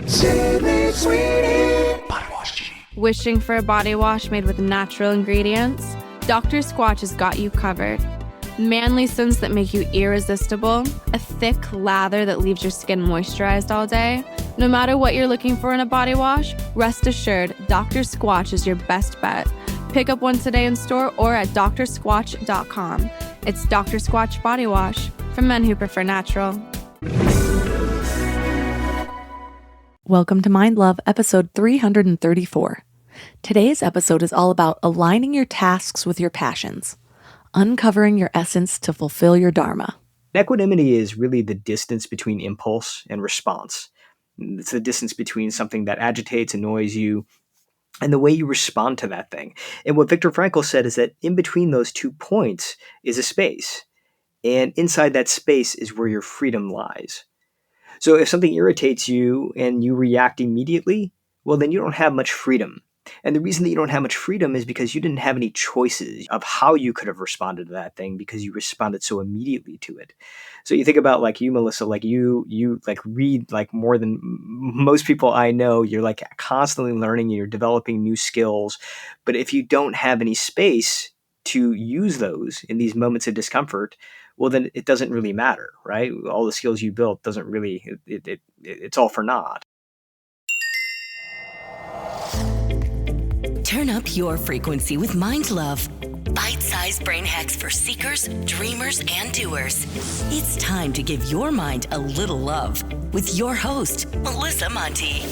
Body wash genie. Wishing for a body wash made with natural ingredients? Dr. Squatch has got you covered. Manly scents that make you irresistible, a thick lather that leaves your skin moisturized all day. No matter what you're looking for in a body wash, rest assured, Dr. Squatch is your best bet. Pick up one today in store or at drsquatch.com. It's Dr. Squatch Body Wash for men who prefer natural. Welcome to Mind Love, episode 334. Today's episode is all about aligning your tasks with your passions, uncovering your essence to fulfill your Dharma. Equanimity is really the distance between impulse and response. It's the distance between something that agitates, annoys you, and the way you respond to that thing. And what Viktor Frankl said is that in between those 2 points is a space. And inside that space is where your freedom lies. So if something irritates you and you react immediately, well, then you don't have much freedom. And the reason that you don't have much freedom is because you didn't have any choices of how you could have responded to that thing because you responded so immediately to it. So you think about like you, Melissa, like you like read like more than most people I know. You're like constantly learning, you're developing new skills. But if you don't have any space to use those in these moments of discomfort, well, then it doesn't really matter, right? All the skills you built doesn't really, it's all for naught. Turn up your frequency with Mind Love. Bite-sized brain hacks for seekers, dreamers, and doers. It's time to give your mind a little love with your host, Melissa Monti.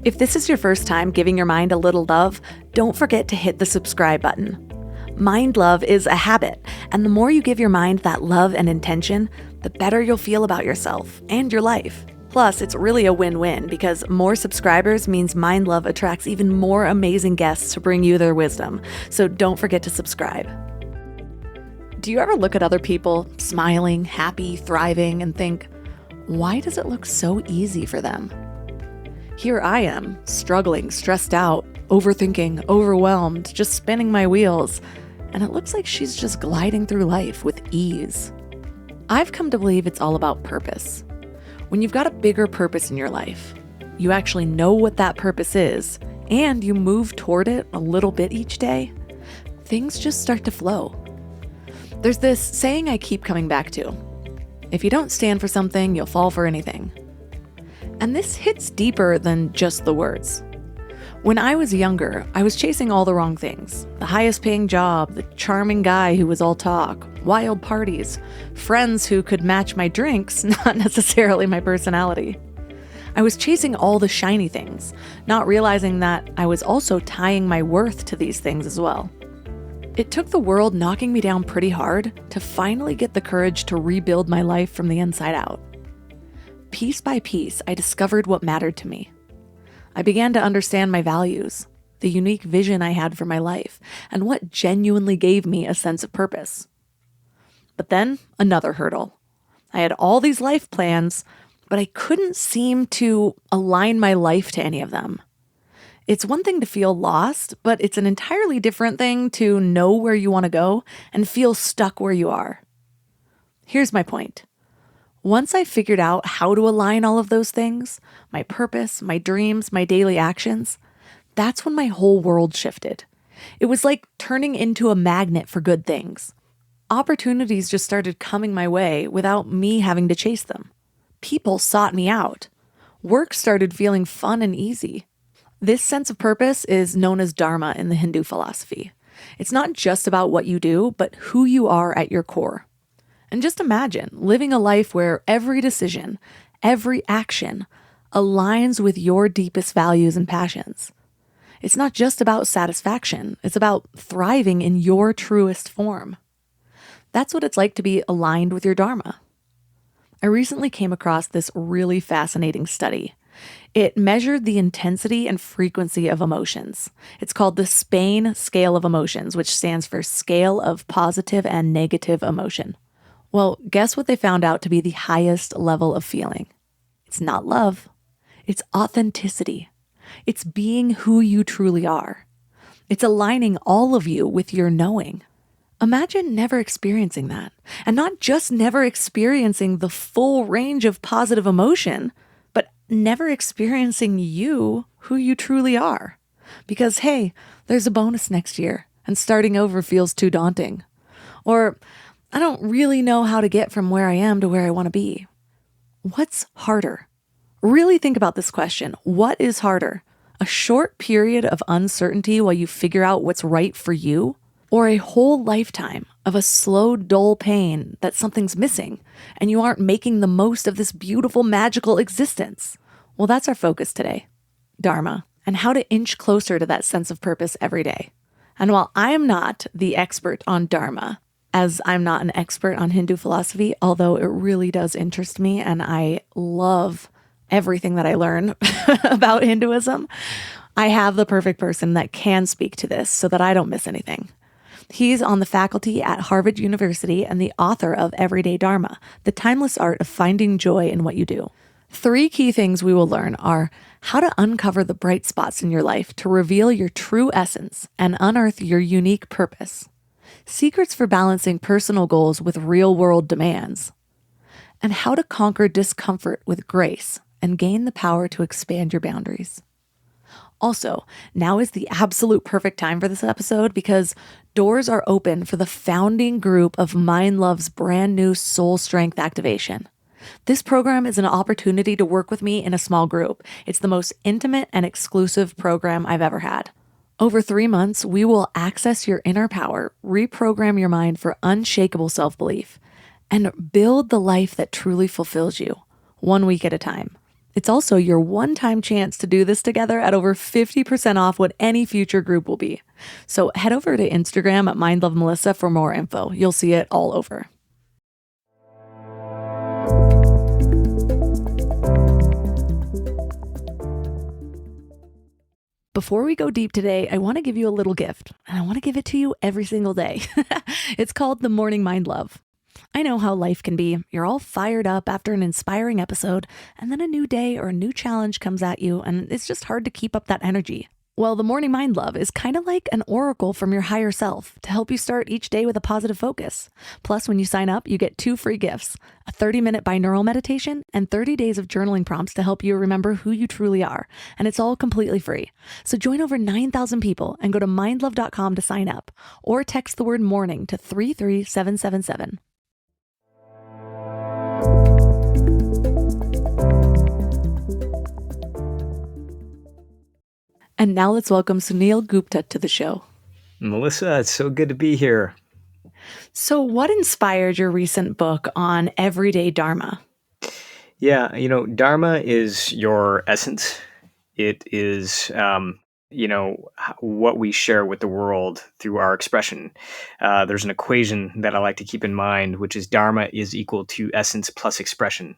If this is your first time giving your mind a little love, don't forget to hit the subscribe button. Mind love is a habit, and the more you give your mind that love and intention, the better you'll feel about yourself and your life. Plus, it's really a win-win because more subscribers means Mind Love attracts even more amazing guests to bring you their wisdom. So don't forget to subscribe. Do you ever look at other people smiling, happy, thriving, and think, why does it look so easy for them? Here I am, struggling, stressed out, overthinking, overwhelmed, just spinning my wheels, and it looks like she's just gliding through life with ease. I've come to believe it's all about purpose. When you've got a bigger purpose in your life, you actually know what that purpose is, and you move toward it a little bit each day, things just start to flow. There's this saying I keep coming back to. If you don't stand for something, you'll fall for anything. And this hits deeper than just the words. When I was younger, I was chasing all the wrong things. The highest paying job, the charming guy who was all talk, wild parties, friends who could match my drinks, not necessarily my personality. I was chasing all the shiny things, not realizing that I was also tying my worth to these things as well. It took the world knocking me down pretty hard to finally get the courage to rebuild my life from the inside out. Piece by piece, I discovered what mattered to me. I began to understand my values, the unique vision I had for my life, and what genuinely gave me a sense of purpose. But then, another hurdle. I had all these life plans, but I couldn't seem to align my life to any of them. It's one thing to feel lost, but it's an entirely different thing to know where you want to go and feel stuck where you are. Here's my point. Once I figured out how to align all of those things, my purpose, my dreams, my daily actions, that's when my whole world shifted. It was like turning into a magnet for good things. Opportunities just started coming my way without me having to chase them. People sought me out. Work started feeling fun and easy. This sense of purpose is known as Dharma in the Hindu philosophy. It's not just about what you do, but who you are at your core. And just imagine living a life where every decision, every action aligns with your deepest values and passions. It's not just about satisfaction. It's about thriving in your truest form. That's what it's like to be aligned with your Dharma. I recently came across this really fascinating study. It measured the intensity and frequency of emotions. It's called the Spain Scale of Emotions, which stands for Scale of Positive and Negative Emotion. Well, guess what they found out to be the highest level of feeling? It's not love. It's authenticity. It's being who you truly are. It's aligning all of you with your knowing. Imagine never experiencing that. And not just never experiencing the full range of positive emotion, but never experiencing you, who you truly are. Because, hey, there's a bonus next year, and starting over feels too daunting. Or, I don't really know how to get from where I am to where I want to be. What's harder? Really think about this question. What is harder? A short period of uncertainty while you figure out what's right for you? Or a whole lifetime of a slow, dull pain that something's missing and you aren't making the most of this beautiful, magical existence? Well, that's our focus today. Dharma, and how to inch closer to that sense of purpose every day. And while I'm not the expert on Dharma, as I'm not an expert on Hindu philosophy, although it really does interest me and I love everything that I learn about Hinduism, I have the perfect person that can speak to this so that I don't miss anything. He's on the faculty at Harvard University and the author of Everyday Dharma, The Timeless Art of Finding Joy in What You Do. 3 key things we will learn are how to uncover the bright spots in your life to reveal your true essence and unearth your unique purpose, secrets for balancing personal goals with real-world demands, and how to conquer discomfort with grace and gain the power to expand your boundaries. Also, now is the absolute perfect time for this episode because doors are open for the founding group of Mind Love's brand new Soul Strength Activation. This program is an opportunity to work with me in a small group. It's the most intimate and exclusive program I've ever had. Over 3 months, we will access your inner power, reprogram your mind for unshakable self-belief, and build the life that truly fulfills you, 1 week at a time. It's also your one-time chance to do this together at over 50% off what any future group will be. So head over to Instagram at MindLoveMelissa for more info. You'll see it all over. Before we go deep today, I want to give you a little gift, and I want to give it to you every single day. It's called the Morning Mind Love. I know how life can be. You're all fired up after an inspiring episode, and then a new day or a new challenge comes at you, and it's just hard to keep up that energy. Well, the Morning Mind Love is kind of like an oracle from your higher self to help you start each day with a positive focus. Plus, when you sign up, you get 2 free gifts, a 30-minute binaural meditation and 30 days of journaling prompts to help you remember who you truly are. And it's all completely free. So join over 9,000 people and go to mindlove.com to sign up or text the word morning to 33777. And now let's welcome Sunil Gupta to the show. Melissa, it's so good to be here. So what inspired your recent book on everyday Dharma? Yeah, Dharma is your essence. It is, what we share with the world through our expression. There's an equation that I like to keep in mind, which is Dharma is equal to essence plus expression.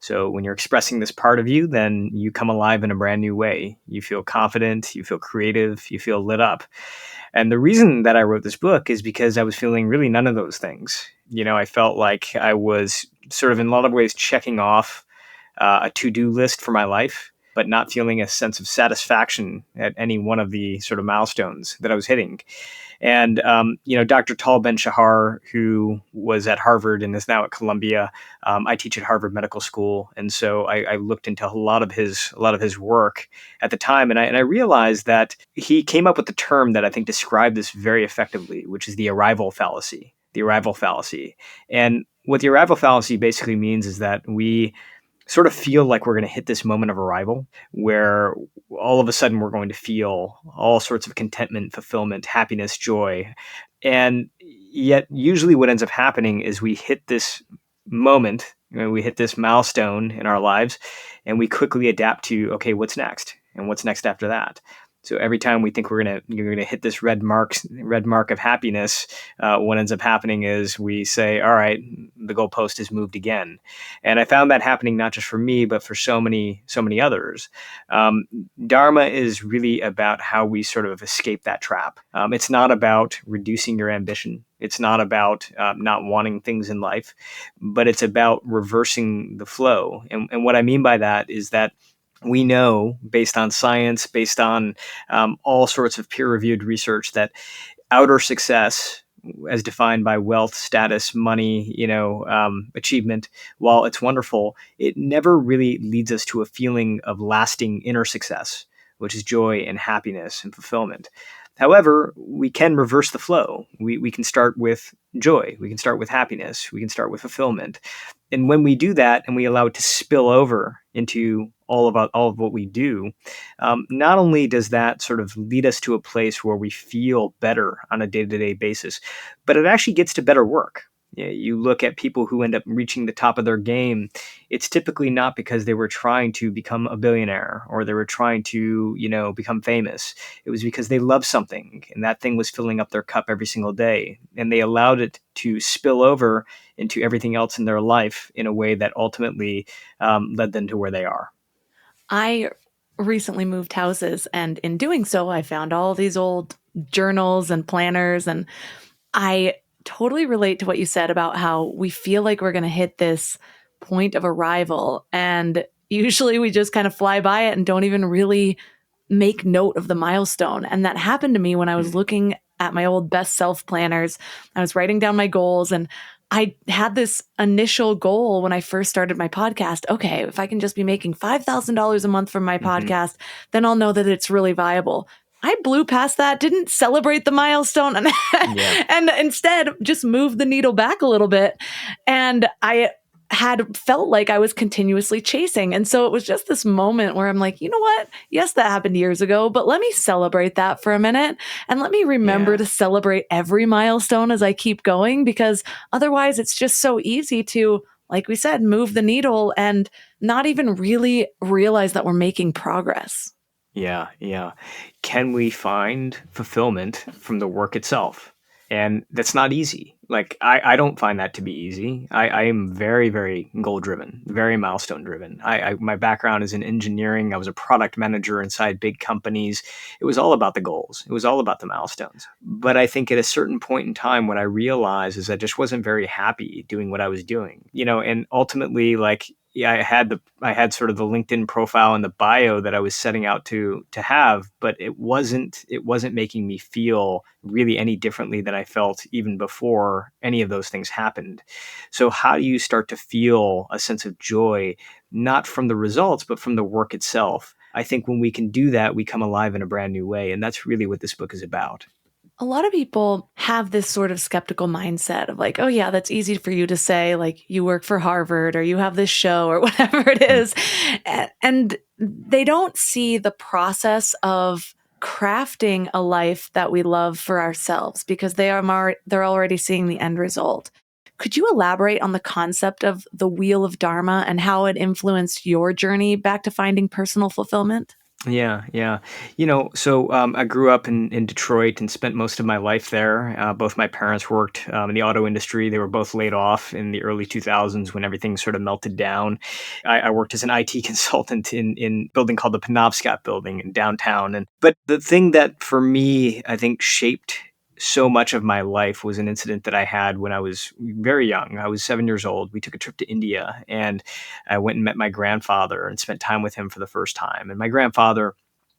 So when you're expressing this part of you, then you come alive in a brand new way. You feel confident, you feel creative, you feel lit up. And the reason that I wrote this book is because I was feeling really none of those things. I felt like I was sort of in a lot of ways checking off a to-do list for my life, but not feeling a sense of satisfaction at any one of the sort of milestones that I was hitting. And, Dr. Tal Ben-Shahar, who was at Harvard and is now at Columbia, I teach at Harvard Medical School. And so I looked into a lot of his work at the time. And I realized that he came up with the term that I think described this very effectively, which is the arrival fallacy. The arrival fallacy. And what the arrival fallacy basically means is that we sort of feel like we're going to hit this moment of arrival where all of a sudden we're going to feel all sorts of contentment, fulfillment, happiness, joy. And yet usually what ends up happening is we hit this moment, we hit this milestone in our lives, and we quickly adapt to, okay, what's next? And what's next after that? So every time we think you're gonna hit this red mark of happiness, what ends up happening is we say, all right, the goalpost has moved again. And I found that happening not just for me, but for so many others. Dharma is really about how we sort of escape that trap. It's not about reducing your ambition. It's not about not wanting things in life, but it's about reversing the flow. And what I mean by that is that we know, based on science, based on all sorts of peer-reviewed research, that outer success, as defined by wealth, status, money, achievement, while it's wonderful, it never really leads us to a feeling of lasting inner success, which is joy and happiness and fulfillment. However, we can reverse the flow. We can start with joy. We can start with happiness. We can start with fulfillment. And when we do that and we allow it to spill over into all of what we do, not only does that sort of lead us to a place where we feel better on a day-to-day basis, but it actually gets to better work. You look at people who end up reaching the top of their game, it's typically not because they were trying to become a billionaire or they were trying to, become famous. It was because they loved something and that thing was filling up their cup every single day. And they allowed it to spill over into everything else in their life in a way that ultimately led them to where they are. I recently moved houses, and in doing so, I found all these old journals and planners, and I totally relate to what you said about how we feel like we're going to hit this point of arrival, and usually we just kind of fly by it and don't even really make note of the milestone. And that happened to me when I was looking at my old best self planners. I was writing down my goals, and I had this initial goal when I first started my podcast. Okay, if I can just be making $5,000 a month from my podcast, then I'll know that it's really viable. I blew past that, didn't celebrate the milestone, and, and instead just moved the needle back a little bit. And I had felt like I was continuously chasing. And so it was just this moment where I'm like, you know what? Yes, that happened years ago, but let me celebrate that for a minute. And let me remember to celebrate every milestone as I keep going, because otherwise it's just so easy to, like we said, move the needle and not even really realize that we're making progress. Yeah, yeah. Can we find fulfillment from the work itself? And that's not easy. Like, I don't find that to be easy. I am very, very goal driven, very milestone driven. My background is in engineering. I was a product manager inside big companies. It was all about the goals. It was all about the milestones. But I think at a certain point in time, what I realized is I just wasn't very happy doing what I was doing, and ultimately, like, I had sort of the LinkedIn profile and the bio that I was setting out to have, but it wasn't making me feel really any differently than I felt even before any of those things happened. So how do you start to feel a sense of joy, not from the results, but from the work itself? I think when we can do that, we come alive in a brand new way. And that's really what this book is about. A lot of people have this sort of skeptical mindset of like, oh yeah, that's easy for you to say, like you work for Harvard or you have this show or whatever it is. And they don't see the process of crafting a life that we love for ourselves, because they're already seeing the end result. Could you elaborate on the concept of the wheel of Dharma and how it influenced your journey back to finding personal fulfillment? Yeah, yeah. So I grew up in Detroit and spent most of my life there. Both my parents worked in the auto industry. They were both laid off in the early 2000s when everything sort of melted down. I worked as an IT consultant in a building called the Penobscot Building in downtown. But the thing that for me, I think shaped so much of my life was an incident that I had when I was very young. I was 7 years old. We took a trip to India and I went and met my grandfather and spent time with him for the first time. And my grandfather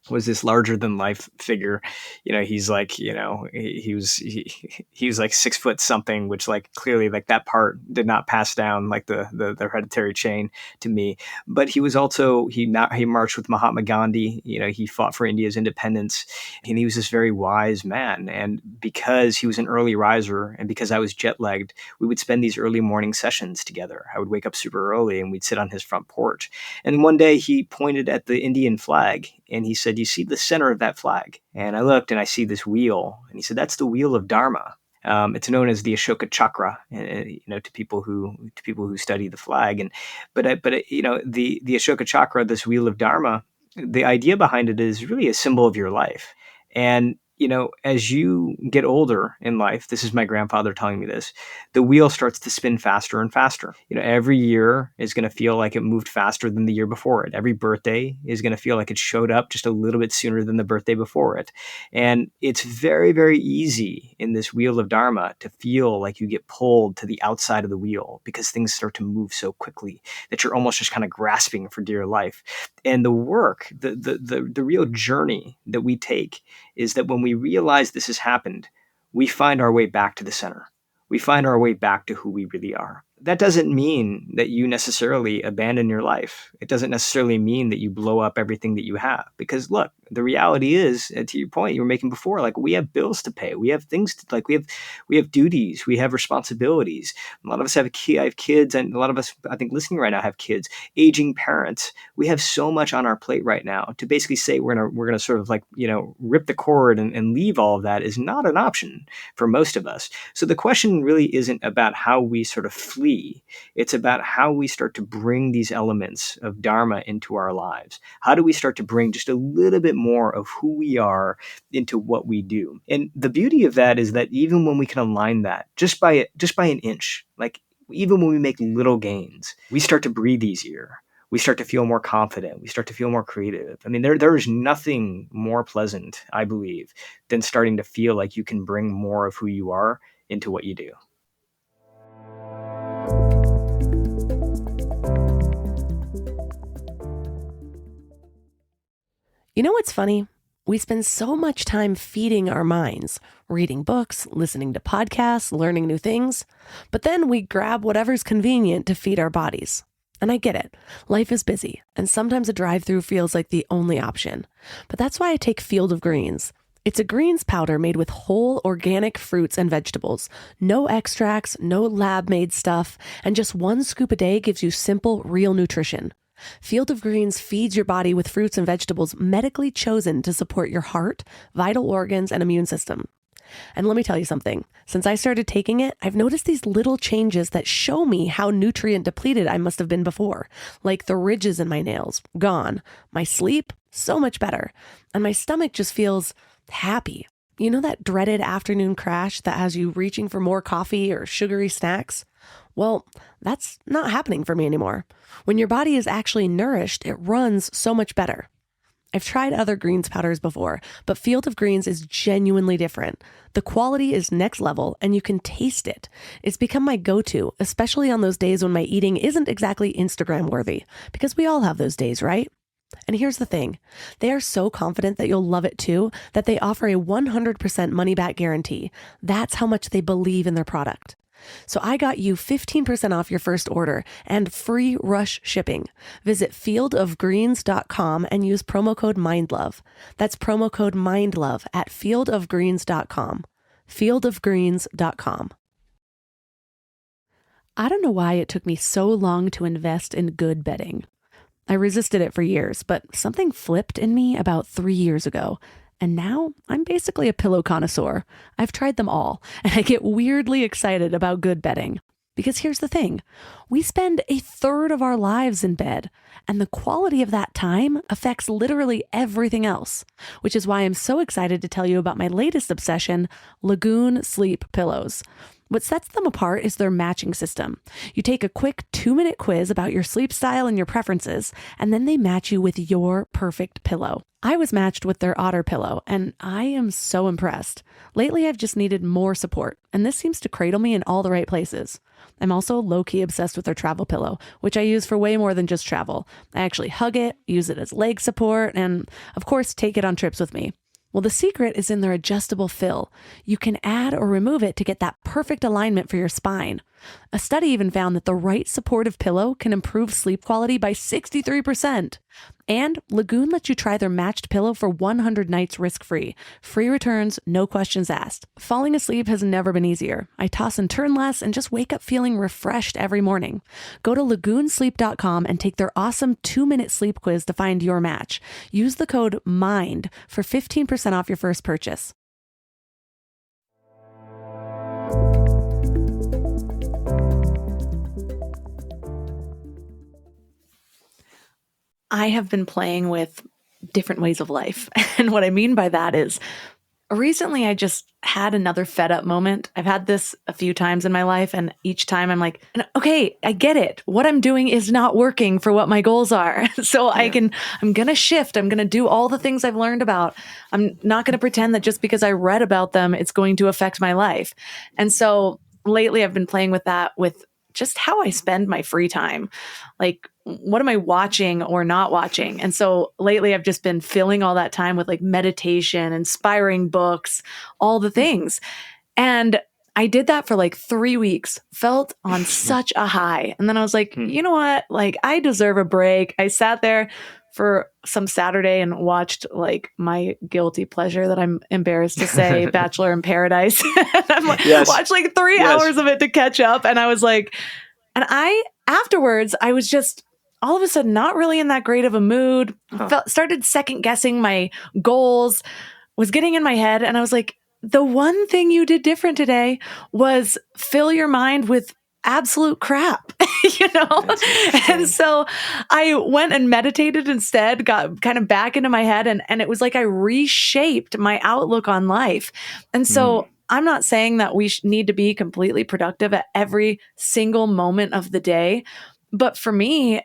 was this larger than life figure. He's like, he was like 6 foot something, which like clearly like that part did not pass down like the hereditary chain to me. But he was also, he marched with Mahatma Gandhi. He fought for India's independence, and he was this very wise man. And because he was an early riser and because I was jet lagged, we would spend these early morning sessions together. I would wake up super early and we'd sit on his front porch. And one day he pointed at the Indian flag and he said, "You see the center of that flag?" And I looked and I see this wheel. And he said, "That's the wheel of Dharma." It's known as the Ashoka Chakra, to people who study the flag. But the Ashoka Chakra, this wheel of Dharma, the idea behind it is really a symbol of your life. And as you get older in life, this is my grandfather telling me this, the wheel starts to spin faster and faster. Every year is going to feel like it moved faster than the year before it. Every birthday is going to feel like it showed up just a little bit sooner than the birthday before it. And it's very, very easy in this wheel of Dharma to feel like you get pulled to the outside of the wheel because things start to move so quickly that you're almost just kind of grasping for dear life. And the work, the real journey that we take is that when we realize this has happened, we find our way back to the center. We find our way back to who we really are. That doesn't mean that you necessarily abandon your life. It doesn't necessarily mean that you blow up everything that you have. Because look, the reality is, to your point you were making before, like we have bills to pay. We have things to, like we have duties. We have responsibilities. A lot of us have I have kids, and a lot of us, I think, listening right now have kids, aging parents. We have so much on our plate right now to basically say we're gonna sort of like, rip the cord and leave all of that is not an option for most of us. So the question really isn't about how we sort of flee. It's about how we start to bring these elements of Dharma into our lives. How do we start to bring just a little bit more of who we are into what we do? And the beauty of that is that even when we can align that just by an inch, like even when we make little gains, we start to breathe easier. We start to feel more confident. We start to feel more creative. I mean, there is nothing more pleasant, I believe, than starting to feel like you can bring more of who you are into what you do. You know what's funny? We spend so much time feeding our minds, reading books, listening to podcasts, learning new things, but then we grab whatever's convenient to feed our bodies. And I get it. Life is busy, and sometimes a drive-through feels like the only option. But that's why I take Field of Greens. It's a greens powder made with whole organic fruits and vegetables. No extracts, no lab-made stuff, and just 1 scoop a day gives you simple, real nutrition. Field of Greens feeds your body with fruits and vegetables medically chosen to support your heart, vital organs, and immune system. And let me tell you something. Since I started taking it, I've noticed these little changes that show me how nutrient depleted I must have been before. Like the ridges in my nails, gone. My sleep, so much better. And my stomach just feels happy. You know that dreaded afternoon crash that has you reaching for more coffee or sugary snacks? Well, that's not happening for me anymore. When your body is actually nourished, it runs so much better. I've tried other greens powders before, but Field of Greens is genuinely different. The quality is next level, and you can taste it. It's become my go-to, especially on those days when my eating isn't exactly Instagram worthy, because we all have those days, right? And here's the thing. They are so confident that you'll love it too, that they offer a 100% money-back guarantee. That's how much they believe in their product. So I got you 15% off your first order and free rush shipping. Visit fieldofgreens.com and use promo code MINDLOVE. That's promo code MINDLOVE at fieldofgreens.com. fieldofgreens.com. I don't know why it took me so long to invest in good bedding. I resisted it for years, but something flipped in me about 3 years ago. And now I'm basically a pillow connoisseur. I've tried them all, and I get weirdly excited about good bedding. Because here's the thing. We spend a third of our lives in bed, and the quality of that time affects literally everything else, which is why I'm so excited to tell you about my latest obsession, Lagoon Sleep Pillows. What sets them apart is their matching system. You take a quick 2-minute quiz about your sleep style and your preferences, and then they match you with your perfect pillow. I was matched with their Otter pillow, and I am so impressed. Lately, I've just needed more support, and this seems to cradle me in all the right places. I'm also low-key obsessed with their travel pillow, which I use for way more than just travel. I actually hug it, use it as leg support, and of course, take it on trips with me. Well, the secret is in their adjustable fill. You can add or remove it to get that perfect alignment for your spine. A study even found that the right supportive pillow can improve sleep quality by 63%. And Lagoon lets you try their matched pillow for 100 nights risk-free. Free returns, no questions asked. Falling asleep has never been easier. I toss and turn less and just wake up feeling refreshed every morning. Go to lagoonsleep.com and take their awesome 2-minute sleep quiz to find your match. Use the code MIND for 15% off your first purchase. I have been playing with different ways of life. And what I mean by that is recently I just had another fed up moment. I've had this a few times in my life, and each time I'm like, okay, I get it. What I'm doing is not working for what my goals are. So I'm going to shift. I'm going to do all the things I've learned about. I'm not going to pretend that just because I read about them, it's going to affect my life. And so lately I've been playing with that, with just how I spend my free time. Like, what am I watching or not watching? And so lately I've just been filling all that time with like meditation, inspiring books, all the things. And I did that for like 3 weeks, felt on such a high. And then I was like, you know what? Like, I deserve a break. I sat there for some Saturday and watched like my guilty pleasure that I'm embarrassed to say, Bachelor in Paradise. And I'm like, Yes. watched like 3 Yes. hours of it to catch up. And I was like, afterwards, I was just all of a sudden not really in that great of a mood. Started second guessing my goals, was getting in my head. And I was like, the one thing you did different today was fill your mind with absolute crap, you know? And so I went and meditated instead, got kind of back into my head. And it was like I reshaped my outlook on life. And so I'm not saying that we need to be completely productive at every single moment of the day. But for me,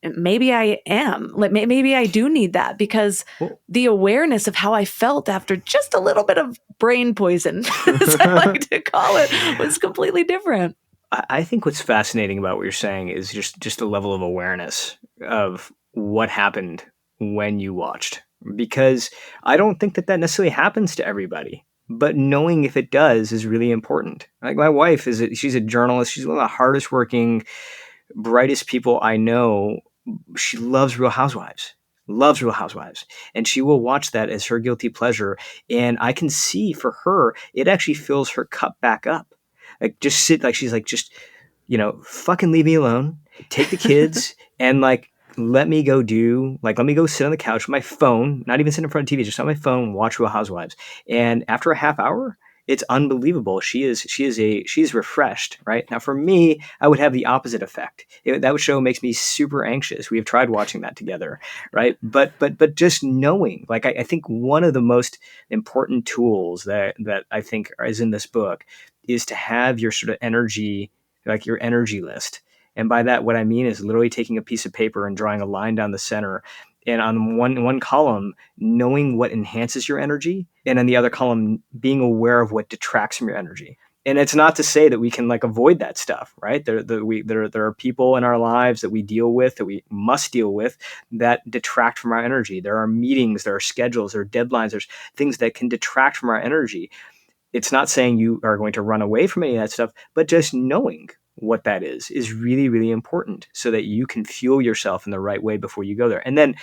maybe I am. Like maybe I do need that because the awareness of how I felt after just a little bit of brain poison, as I like to call it, was completely different. I think what's fascinating about what you're saying is just a level of awareness of what happened when you watched. Because I don't think that necessarily happens to everybody. But knowing if it does is really important. Like my wife she's a journalist. She's one of the hardest working, brightest people I know. She loves Real Housewives. And she will watch that as her guilty pleasure. And I can see for her, it actually fills her cup back up. Like she's like, just, fucking leave me alone. Take the kids and like, let me go sit on the couch with my phone, not even sit in front of TV, just on my phone, watch Real Housewives. And after a half hour, it's unbelievable. She's refreshed, right? Now for me, I would have the opposite effect. That show makes me super anxious. We have tried watching that together, right? But just knowing, like I think one of the most important tools that I think is in this book is to have your sort of energy, like your energy list. And by that, what I mean is literally taking a piece of paper and drawing a line down the center. And on one column, knowing what enhances your energy, and on the other column, being aware of what detracts from your energy. And it's not to say that we can like avoid that stuff, right? There are people in our lives that we deal with, that we must deal with, that detract from our energy. There are meetings, there are schedules, there are deadlines, there's things that can detract from our energy. It's not saying you are going to run away from any of that stuff, but just knowing what that is really, really important so that you can fuel yourself in the right way before you go there. And then,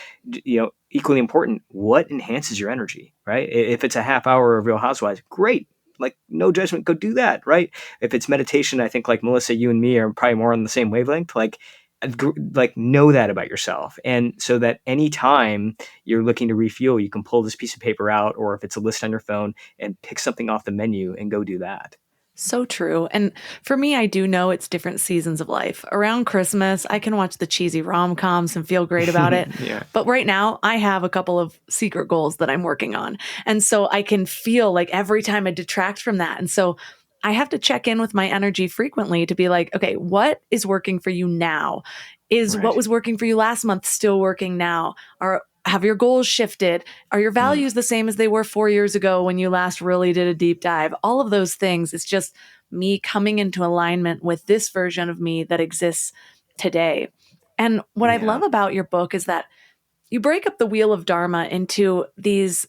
equally important, what enhances your energy, right? If it's a half hour of Real Housewives, great. Like no judgment, go do that, right? If it's meditation, I think like Melissa, you and me are probably more on the same wavelength. Like know that about yourself. And so that anytime you're looking to refuel, you can pull this piece of paper out, or if it's a list on your phone, and pick something off the menu and go do that. So true. And for me, I do know it's different seasons of life. Around Christmas, I can watch the cheesy rom-coms and feel great about it. Yeah. But right now, I have a couple of secret goals that I'm working on. And so I can feel like every time I detract from that. And so I have to check in with my energy frequently to be like, okay, what is working for you now? Is what was working for you last month still working now? Have your goals shifted? Are your values the same as they were 4 years ago when you last really did a deep dive? All of those things. It's just me coming into alignment with this version of me that exists today. And what I love about your book is that you break up the wheel of Dharma into these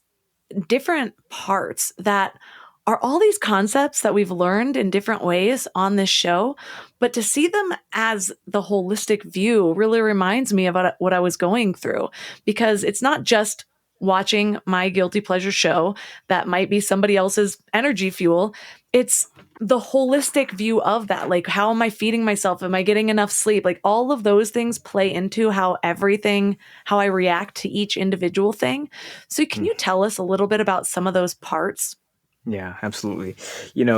different parts that are all these concepts that we've learned in different ways on this show, but to see them as the holistic view really reminds me about what I was going through, because it's not just watching my guilty pleasure show that might be somebody else's energy fuel. It's the holistic view of that. Like, how am I feeding myself? Am I getting enough sleep? Like, all of those things play into how I react to each individual thing. So can you tell us a little bit about some of those parts? Yeah, absolutely.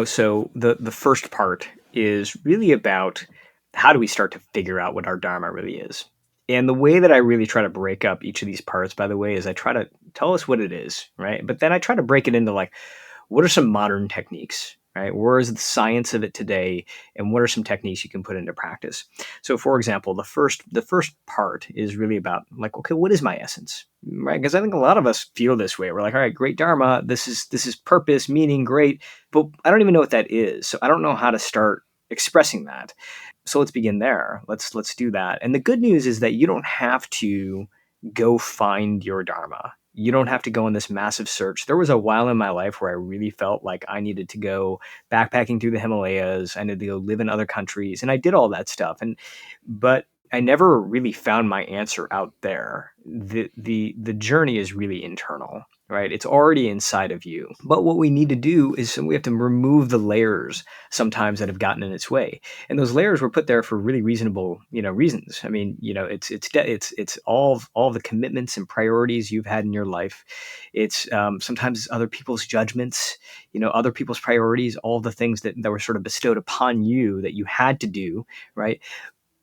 So the first part is really about how do we start to figure out what our Dharma really is. And the way that I really try to break up each of these parts, by the way, is I try to tell us what it is, right? But then I try to break it into like, what are some modern techniques, right? Where is the science of it today? And what are some techniques you can put into practice? So for example, the first part is really about like, okay, what is my essence? Right? Because I think a lot of us feel this way. We're like, all right, great Dharma. This is purpose, meaning, great. But I don't even know what that is. So I don't know how to start expressing that. So let's begin there. Let's do that. And the good news is that you don't have to go find your Dharma. You don't have to go on this massive search. There was a while in my life where I really felt like I needed to go backpacking through the Himalayas. I needed to go live in other countries, and I did all that stuff. But I never really found my answer out there. The journey is really internal, right? It's already inside of you. But what we need to do is we have to remove the layers sometimes that have gotten in its way. And those layers were put there for really reasonable, reasons. I mean, it's all the commitments and priorities you've had in your life. It's sometimes other people's judgments, other people's priorities, all the things that were sort of bestowed upon you that you had to do, right?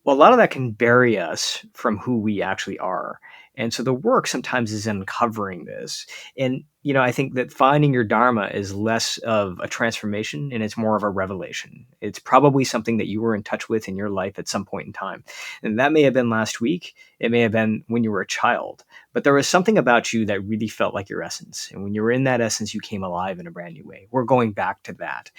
Well, a lot of that can bury us from who we actually are. And so the work sometimes is uncovering this. And, I think that finding your Dharma is less of a transformation and it's more of a revelation. It's probably something that you were in touch with in your life at some point in time. And that may have been last week. It may have been when you were a child. But there was something about you that really felt like your essence. And when you were in that essence, you came alive in a brand new way. We're going back to that.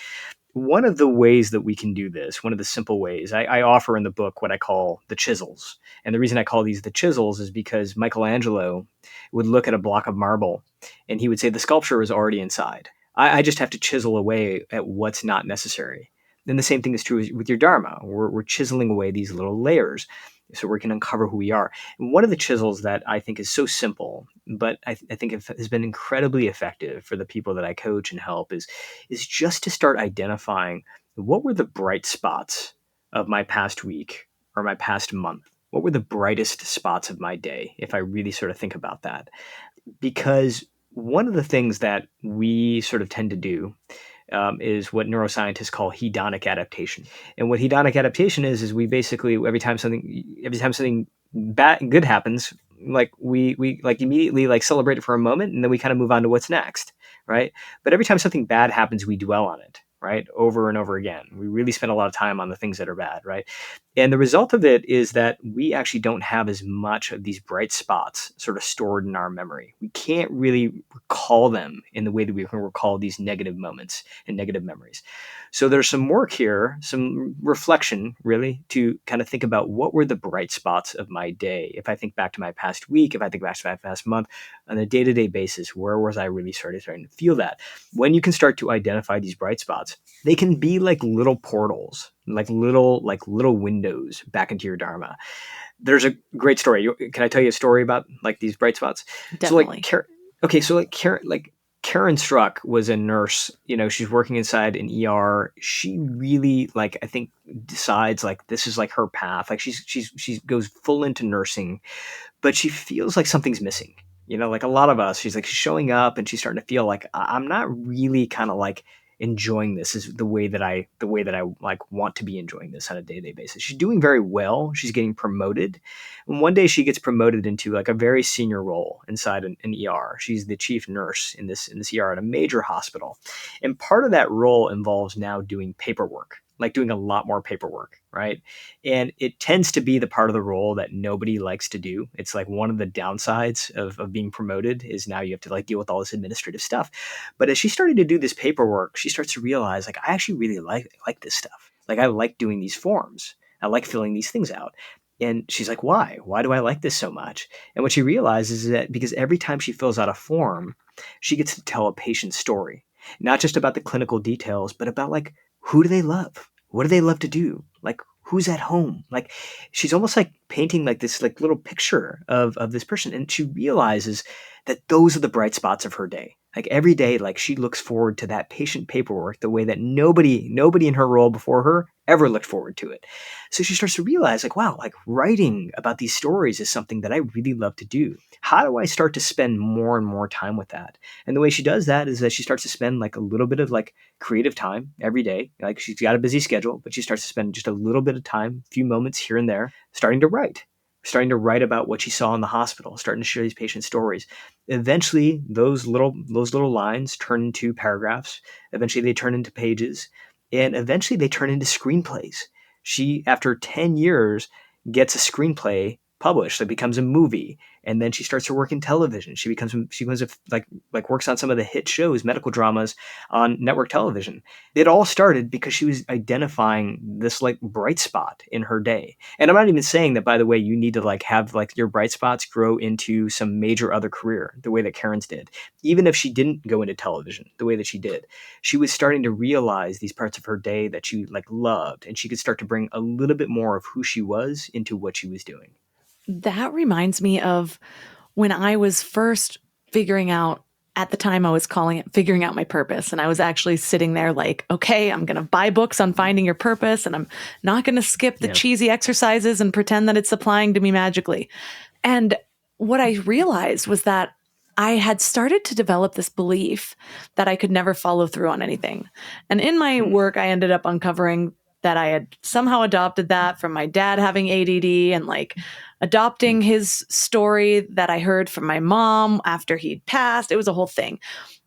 One of the ways that we can do this, one of the simple ways, I offer in the book what I call the chisels. And the reason I call these the chisels is because Michelangelo would look at a block of marble and he would say, the sculpture is already inside. I just have to chisel away at what's not necessary. Then the same thing is true with your Dharma. We're chiseling away these little layers so we can uncover who we are. And one of the chisels that I think is so simple, but I think it has been incredibly effective for the people that I coach and help is just to start identifying what were the bright spots of my past week or my past month. What were the brightest spots of my day, if I really sort of think about that? Because one of the things that we sort of tend to do is what neuroscientists call hedonic adaptation. And what hedonic adaptation is we basically every time something good happens, like we like immediately like celebrate it for a moment, and then we kind of move on to what's next, right? But every time something bad happens, we dwell on it, right, over and over again. We really spend a lot of time on the things that are bad, right? And the result of it is that we actually don't have as much of these bright spots sort of stored in our memory. We can't really recall them in the way that we can recall these negative moments and negative memories. So there's some work here, some reflection really to kind of think about what were the bright spots of my day. If I think back to my past week, if I think back to my past month, on a day-to-day basis, where was I really starting to feel that? When you can start to identify these bright spots, they can be like little portals, like little windows back into your Dharma. There's a great story. Can I tell you a story about like these bright spots? Definitely. Karen Struck was a nurse. She's working inside an ER. She really I think decides this is like her path. Like she goes full into nursing, but she feels like something's missing. Like a lot of us, she's showing up and she's starting to feel like I'm not really kind of enjoying this is the way that I want to be enjoying this on a day-to-day basis. She's doing very well. She's getting promoted. And one day she gets promoted into a very senior role inside an ER. She's the chief nurse in this ER at a major hospital. And part of that role involves now doing paperwork, doing a lot more paperwork, right? And it tends to be the part of the role that nobody likes to do. It's one of the downsides of being promoted is now you have to deal with all this administrative stuff. But as she started to do this paperwork, she starts to realize I actually really like this stuff. I like doing these forms. I like filling these things out. And she's like, why? Why do I like this so much? And what she realizes is that because every time she fills out a form, she gets to tell a patient's story, not just about the clinical details, but about who do they love? What do they love to do? Who's at home? She's almost painting this little picture of this person. And she realizes that those are the bright spots of her day. Every day, she looks forward to that patient paperwork the way that nobody in her role before her ever looked forward to it. So she starts to realize wow, writing about these stories is something that I really love to do. How do I start to spend more and more time with that? And the way she does that is that she starts to spend a little bit of creative time every day. She's got a busy schedule, but she starts to spend just a little bit of time, a few moments here and there, starting to write about what she saw in the hospital, starting to share these patient stories. Eventually, those little lines turn into paragraphs. Eventually, they turn into pages. And eventually, they turn into screenplays. She, after 10 years, gets a screenplay published. It becomes a movie, and then she starts to work in television. She becomes like works on some of the hit shows, medical dramas on network television. It all started because she was identifying this like bright spot in her day. And I'm not even saying that, by the way, you need to like have like your bright spots grow into some major other career the way that Karen's did. Even if she didn't go into television the way that she did, she was starting to realize these parts of her day that she like loved, and she could start to bring a little bit more of who she was into what she was doing. That reminds me of when I was first figuring out, at the time I was calling it figuring out my purpose. And I was actually sitting there like, okay, I'm going to buy books on finding your purpose, and I'm not going to skip the cheesy exercises and pretend that it's applying to me magically. And what I realized was that I had started to develop this belief that I could never follow through on anything. And in my work, I ended up uncovering that I had somehow adopted that from my dad having ADD, and like adopting his story that I heard from my mom after he'd passed. It was a whole thing.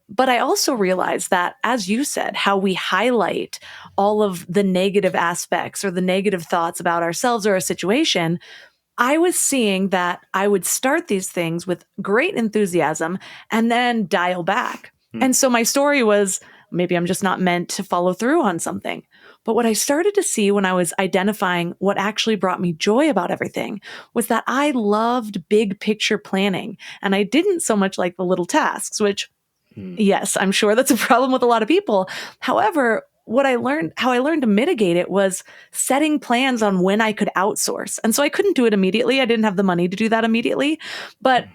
But I also realized that, as you said, how we highlight all of the negative aspects or the negative thoughts about ourselves or a situation, I was seeing that I would start these things with great enthusiasm and then dial back. And so my story was, maybe I'm just not meant to follow through on something. But what I started to see when I was identifying what actually brought me joy about everything was that I loved big picture planning, and I didn't so much like the little tasks, which, yes, I'm sure that's a problem with a lot of people. However, how I learned to mitigate it was setting plans on when I could outsource. And so I couldn't do it immediately. I didn't have the money to do that immediately, but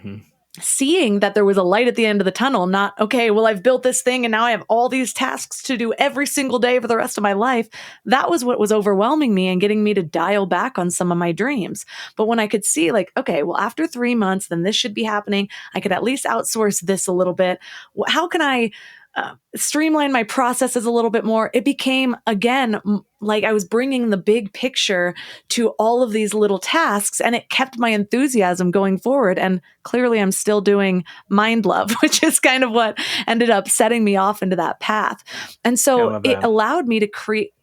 seeing that there was a light at the end of the tunnel, not, okay, well, I've built this thing and now I have all these tasks to do every single day for the rest of my life. That was what was overwhelming me and getting me to dial back on some of my dreams. But when I could see like, okay, well, after 3 months, then this should be happening. I could at least outsource this a little bit. How can I streamline my processes a little bit more? It became, again, like I was bringing the big picture to all of these little tasks, and it kept my enthusiasm going forward. And clearly I'm still doing mind love, which is kind of what ended up setting me off into that path. And so it allowed me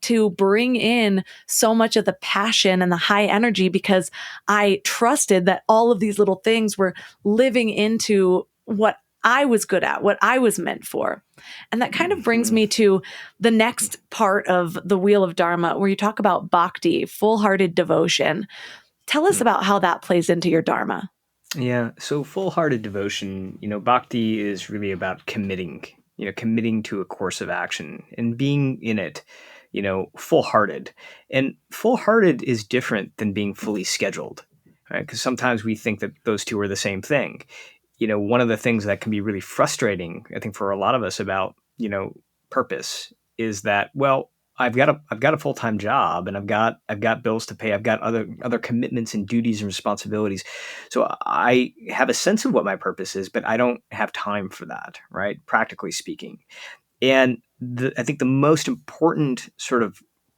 to bring in so much of the passion and the high energy, because I trusted that all of these little things were living into what I was good at, what I was meant for. And that kind of brings me to the next part of the Wheel of Dharma, where you talk about bhakti, full-hearted devotion. Tell us about how that plays into your Dharma. Yeah. So full-hearted devotion, bhakti is really about committing to a course of action and being in it, full-hearted. And full-hearted is different than being fully scheduled, right? Because sometimes we think that those two are the same thing. One of the things that can be really frustrating, I think, for a lot of us about, purpose is that, well, I've got a full-time job, and I've got bills to pay. I've got other commitments and duties and responsibilities. So I have a sense of what my purpose is, but I don't have time for that, right? Practically speaking. And I think the most important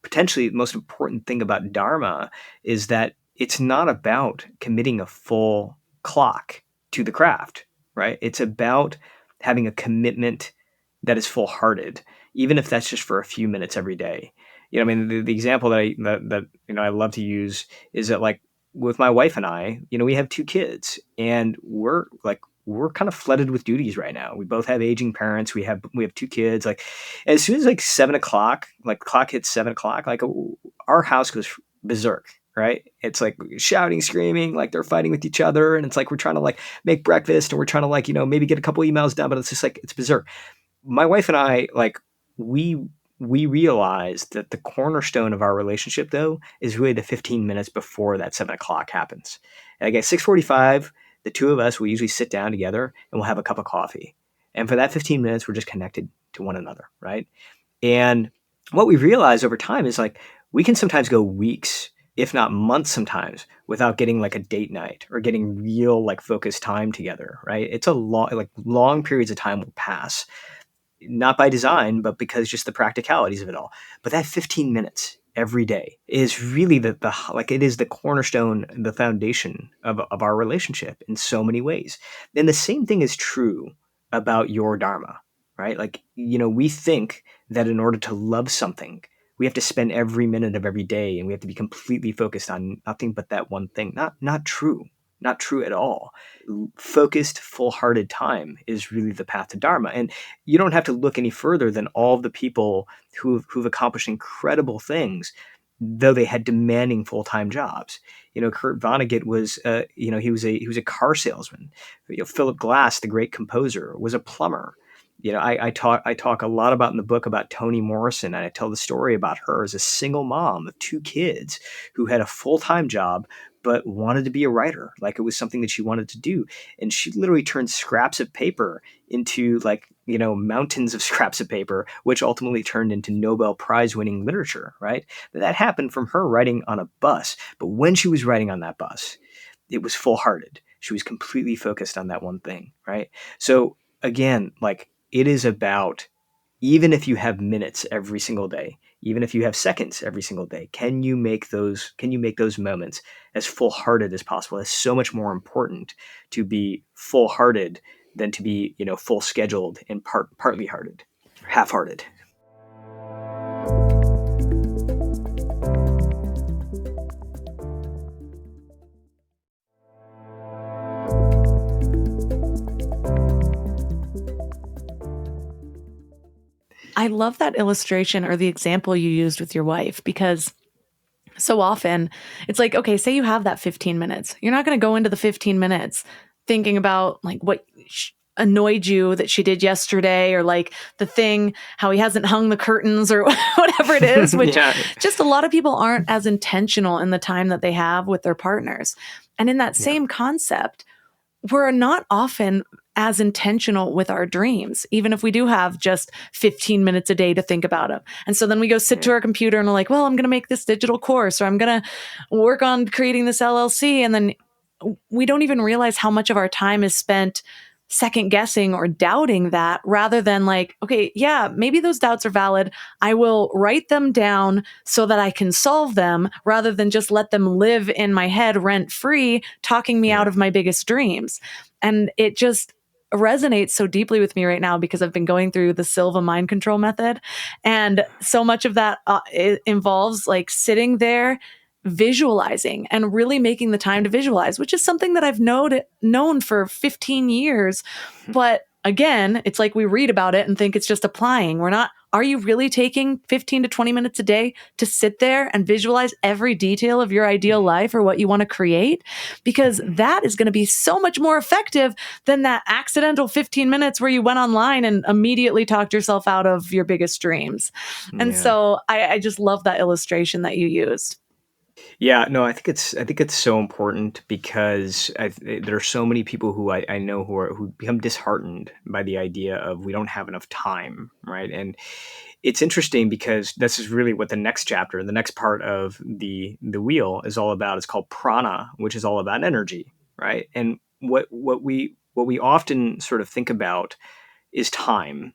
potentially the most important thing about Dharma is that it's not about committing a full clock to the craft, right? It's about having a commitment that is full-hearted, even if that's just for a few minutes every day. The example that I love to use is that, like, with my wife and I, we have 2 kids, and we're kind of flooded with duties right now. We both have aging parents. We have 2 kids. Like, as soon as like 7:00, like the clock hits 7:00, like our house goes berserk. Right? It's like shouting, screaming, like they're fighting with each other. And it's like, we're trying to like make breakfast, and we're trying to like, maybe get a couple emails done, but it's just like, it's berserk. My wife and I, like, we realize that the cornerstone of our relationship, though, is really the 15 minutes before that 7:00 happens. And at 6:45, the 2 of us will usually sit down together and we'll have a cup of coffee. And for that 15 minutes, we're just connected to one another. Right. And what we realize over time is, like, we can sometimes go weeks, if not months sometimes, without getting like a date night or getting real like focused time together, right? It's long periods of time will pass, not by design, but because just the practicalities of it all. But that 15 minutes every day is really it is the cornerstone, the foundation of our relationship in so many ways. And the same thing is true about your Dharma, right? Like, we think that in order to love something, we have to spend every minute of every day and we have to be completely focused on nothing but that one thing. Not true. Not true at all. Focused, full-hearted time is really the path to Dharma. And you don't have to look any further than all of the people who've accomplished incredible things, though they had demanding full-time jobs. Kurt Vonnegut was, he was a car salesman. Philip Glass, the great composer, was a plumber. I talk a lot about in the book about Toni Morrison, and I tell the story about her as a single mom of 2 kids who had a full-time job but wanted to be a writer, like it was something that she wanted to do. And she literally turned scraps of paper into mountains of scraps of paper, which ultimately turned into Nobel Prize winning literature, right? But that happened from her writing on a bus. But when she was writing on that bus, it was full hearted. She was completely focused on that one thing, right? So again, it is about, even if you have minutes every single day, even if you have seconds every single day, can you make those moments as full-hearted as possible? It's so much more important to be full-hearted than to be, full scheduled and partly hearted, half-hearted. I love that illustration or the example you used with your wife, because so often it's like, okay, say you have that 15 minutes. You're not going to go into the 15 minutes thinking about what annoyed you that she did yesterday, or the thing, how he hasn't hung the curtains or whatever it is, which just a lot of people aren't as intentional in the time that they have with their partners. And in that same concept, we're not often as intentional with our dreams, even if we do have just 15 minutes a day to think about them. And so then we go sit to our computer and we're like, well, I'm going to make this digital course, or I'm going to work on creating this LLC. And then we don't even realize how much of our time is spent second guessing or doubting that, rather than okay, yeah, maybe those doubts are valid. I will write them down so that I can solve them, rather than just let them live in my head rent free, talking me out of my biggest dreams. And it just resonates so deeply with me right now, because I've been going through the Silva mind control method. And so much of that it involves sitting there visualizing and really making the time to visualize, which is something that I've known for 15 years. But again, it's we read about it and think it's just applying. We're not. Are you really taking 15 to 20 minutes a day to sit there and visualize every detail of your ideal life or what you want to create? Because that is going to be so much more effective than that accidental 15 minutes where you went online and immediately talked yourself out of your biggest dreams. And so I just love that illustration that you used. Yeah, no, I think it's so important, because there are so many people who I know who become disheartened by the idea of we don't have enough time, right? And it's interesting, because this is really what the next chapter, the next part of the wheel is all about. It's called prana, which is all about energy, right? And what we often sort of think about is time,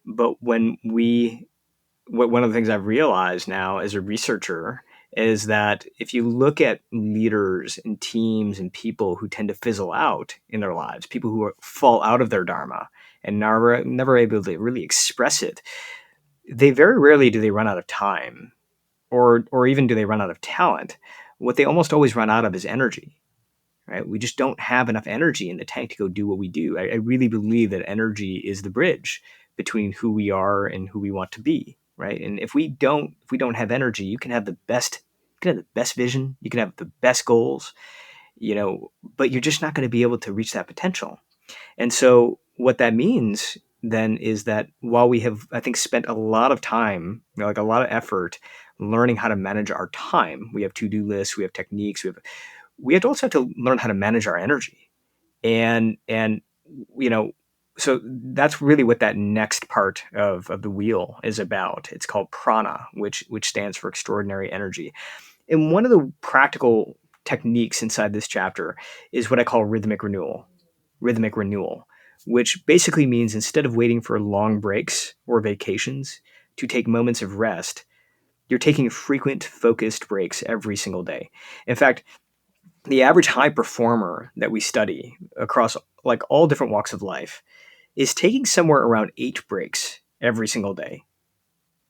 but one of the things I've realized now as a researcher is that if you look at leaders and teams and people who tend to fizzle out in their lives, people who fall out of their dharma and never able to really express it, they very rarely do they run out of time, or even do they run out of talent. What they almost always run out of is energy. Right? We just don't have enough energy in the tank to go do what we do. I really believe that energy is the bridge between who we are and who we want to be. Right? And if we don't have energy, you can have the best vision, you can have the best goals, but you're just not going to be able to reach that potential. And so what that means then is that while we have, I think, spent a lot of time, a lot of effort learning how to manage our time, we have to-do lists, we have techniques, we also have to learn how to manage our energy. And so that's really what that next part of the wheel is about. It's called prana, which stands for extraordinary energy. And one of the practical techniques inside this chapter is what I call rhythmic renewal, which basically means, instead of waiting for long breaks or vacations to take moments of rest, you're taking frequent, focused breaks every single day. In fact, the average high performer that we study across all different walks of life is taking somewhere around 8 breaks every single day.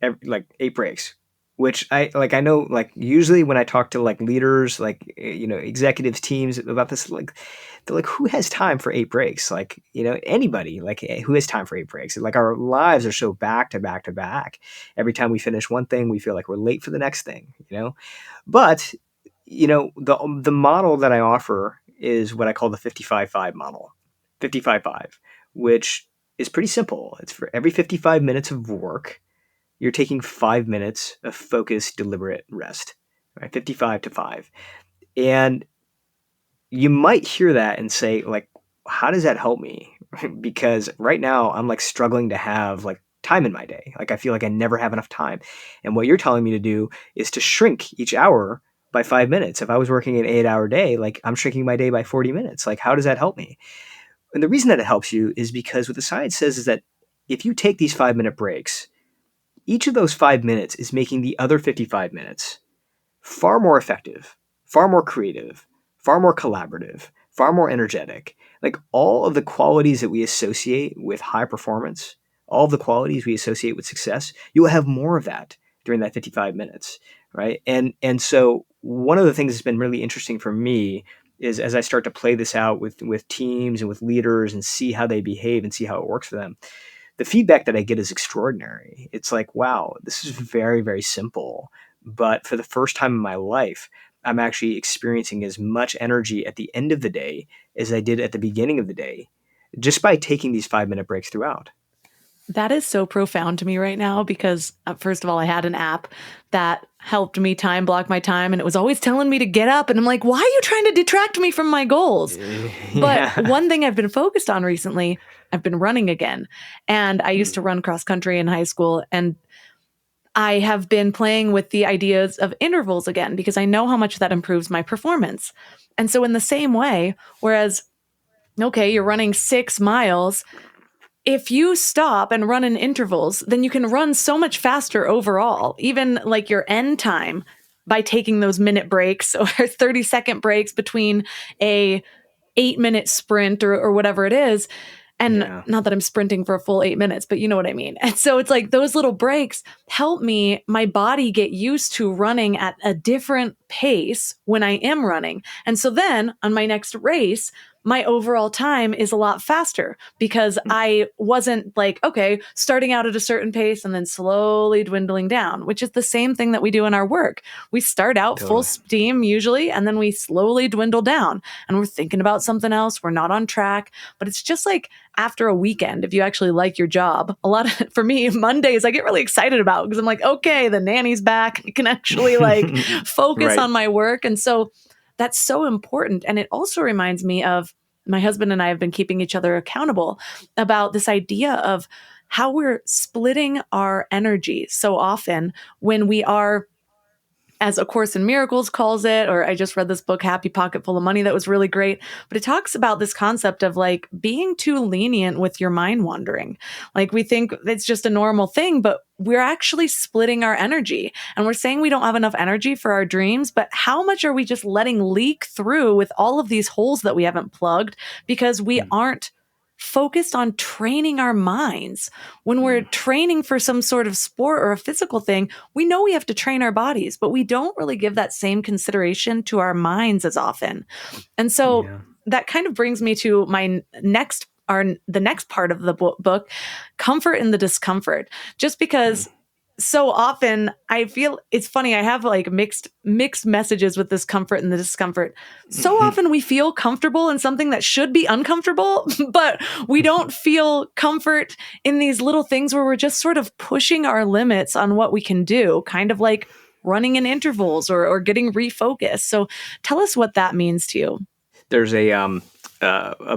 8 breaks. which I know, like, usually when I talk to like leaders, like, executives, teams about this, like, they're like, who has time for 8 breaks? Like, anybody, like, who has time for 8 breaks? Like, our lives are so back to back to back. Every time we finish one thing, we feel like we're late for the next thing. But, the model that I offer is what I call the 55-5 model. 55-5, which is pretty simple. It's for every 55 minutes of work, you're taking 5 minutes of focused, deliberate rest, right? 55 to 5. And you might hear that and say, like, how does that help me? Because right now I'm like struggling to have like time in my day. Like, I feel like I never have enough time. And what you're telling me to do is to shrink each hour by 5 minutes. If I was working an 8-hour day, like, I'm shrinking my day by 40 minutes. Like, how does that help me? And the reason that it helps you is because what the science says is that if you take these 5-minute breaks, each of those 5 minutes is making the other 55 minutes far more effective, far more creative, far more collaborative, far more energetic. Like, all of the qualities that we associate with high performance, all of the qualities we associate with success, you will have more of that during that 55 minutes, right? And so one of the things that's been really interesting for me is, as I start to play this out with teams and with leaders and see how they behave and see how it works for them, the feedback that I get is extraordinary. It's like, wow, this is very, very simple. But for the first time in my life, I'm actually experiencing as much energy at the end of the day as I did at the beginning of the day, just by taking these 5-minute breaks throughout. That is so profound to me right now because, first of all, I had an app that helped me time block my time, and it was always telling me to get up. And I'm like, why are you trying to detract me from my goals? But one thing I've been focused on recently, I've been running again. And I used to run cross country in high school. And I have been playing with the ideas of intervals again because I know how much that improves my performance. And so, in the same way, whereas, okay, you're running 6 miles, if you stop and run in intervals, then you can run so much faster overall, even like your end time, by taking those minute breaks or 30-second breaks between a 8-minute sprint or whatever it is. And Yeah. not that I'm sprinting for a full 8 minutes, but you know what I mean. And so it's like those little breaks help my body get used to running at a different pace when I am running. And so then on my next race, my overall time is a lot faster because I wasn't like, okay, starting out at a certain pace and then slowly dwindling down, which is the same thing that we do in our work. We start out full Totally. steam usually, and then we slowly dwindle down and we're thinking about something else. We're not on track, but it's just like after a weekend, if you actually like your job, a lot of, for me, Mondays, I get really excited about because I'm like, okay, the nanny's back. I can actually like focus Right. on my work. And so that's so important. And it also reminds me of my husband and I have been keeping each other accountable about this idea of how we're splitting our energy so often when we are, as A Course in Miracles calls it, or I just read this book, Happy Pocket Full of Money, that was really great. But it talks about this concept of like being too lenient with your mind wandering. Like, we think it's just a normal thing, but we're actually splitting our energy. And we're saying we don't have enough energy for our dreams, but how much are we just letting leak through with all of these holes that we haven't plugged because we aren't focused on training our minds? When we're training for some sort of sport or a physical thing, we know we have to train our bodies, but we don't really give that same consideration to our minds as often. And so Yeah. that kind of brings me to my the next part of the book, comfort in the discomfort. Just because so often I feel it's funny, I have like mixed messages with this comfort and the discomfort. So often we feel comfortable in something that should be uncomfortable, but we don't feel comfort in these little things where we're just sort of pushing our limits on what we can do, kind of like running in intervals or getting refocused. So tell us what that means to you. There's a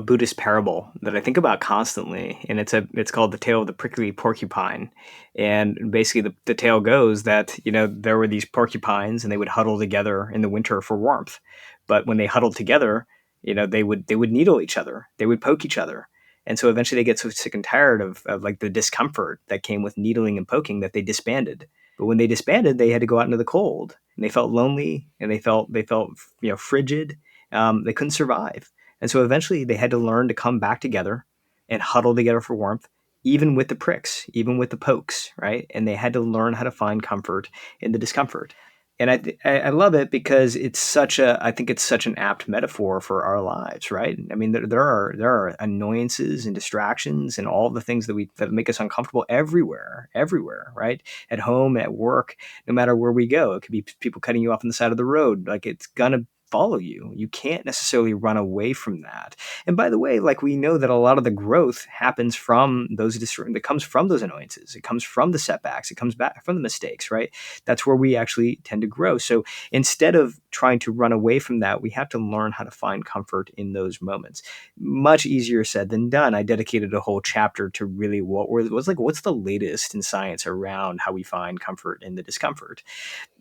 Buddhist parable that I think about constantly, and it's called the tale of the prickly porcupine. And basically, the tale goes that there were these porcupines, and they would huddle together in the winter for warmth. But when they huddled together, they would needle each other, they would poke each other, and so eventually they get so sick and tired of like the discomfort that came with needling and poking that they disbanded. But when they disbanded, they had to go out into the cold, and they felt lonely, and they felt frigid. They couldn't survive. And so eventually they had to learn to come back together and huddle together for warmth, even with the pricks, even with the pokes, right? And they had to learn how to find comfort in the discomfort. And I love it because I think it's such an apt metaphor for our lives, right? I mean, there are annoyances and distractions and all the things that make us uncomfortable everywhere, right? At home, at work, no matter where we go. It could be people cutting you off on the side of the road. Like, it's gonna follow you. You can't necessarily run away from that. And by the way, like, we know that a lot of the growth happens from that comes from those annoyances. It comes from the setbacks. It comes back from the mistakes, right? That's where we actually tend to grow. So instead of trying to run away from that, we have to learn how to find comfort in those moments. Much easier said than done. I dedicated a whole chapter to really what's the latest in science around how we find comfort in the discomfort.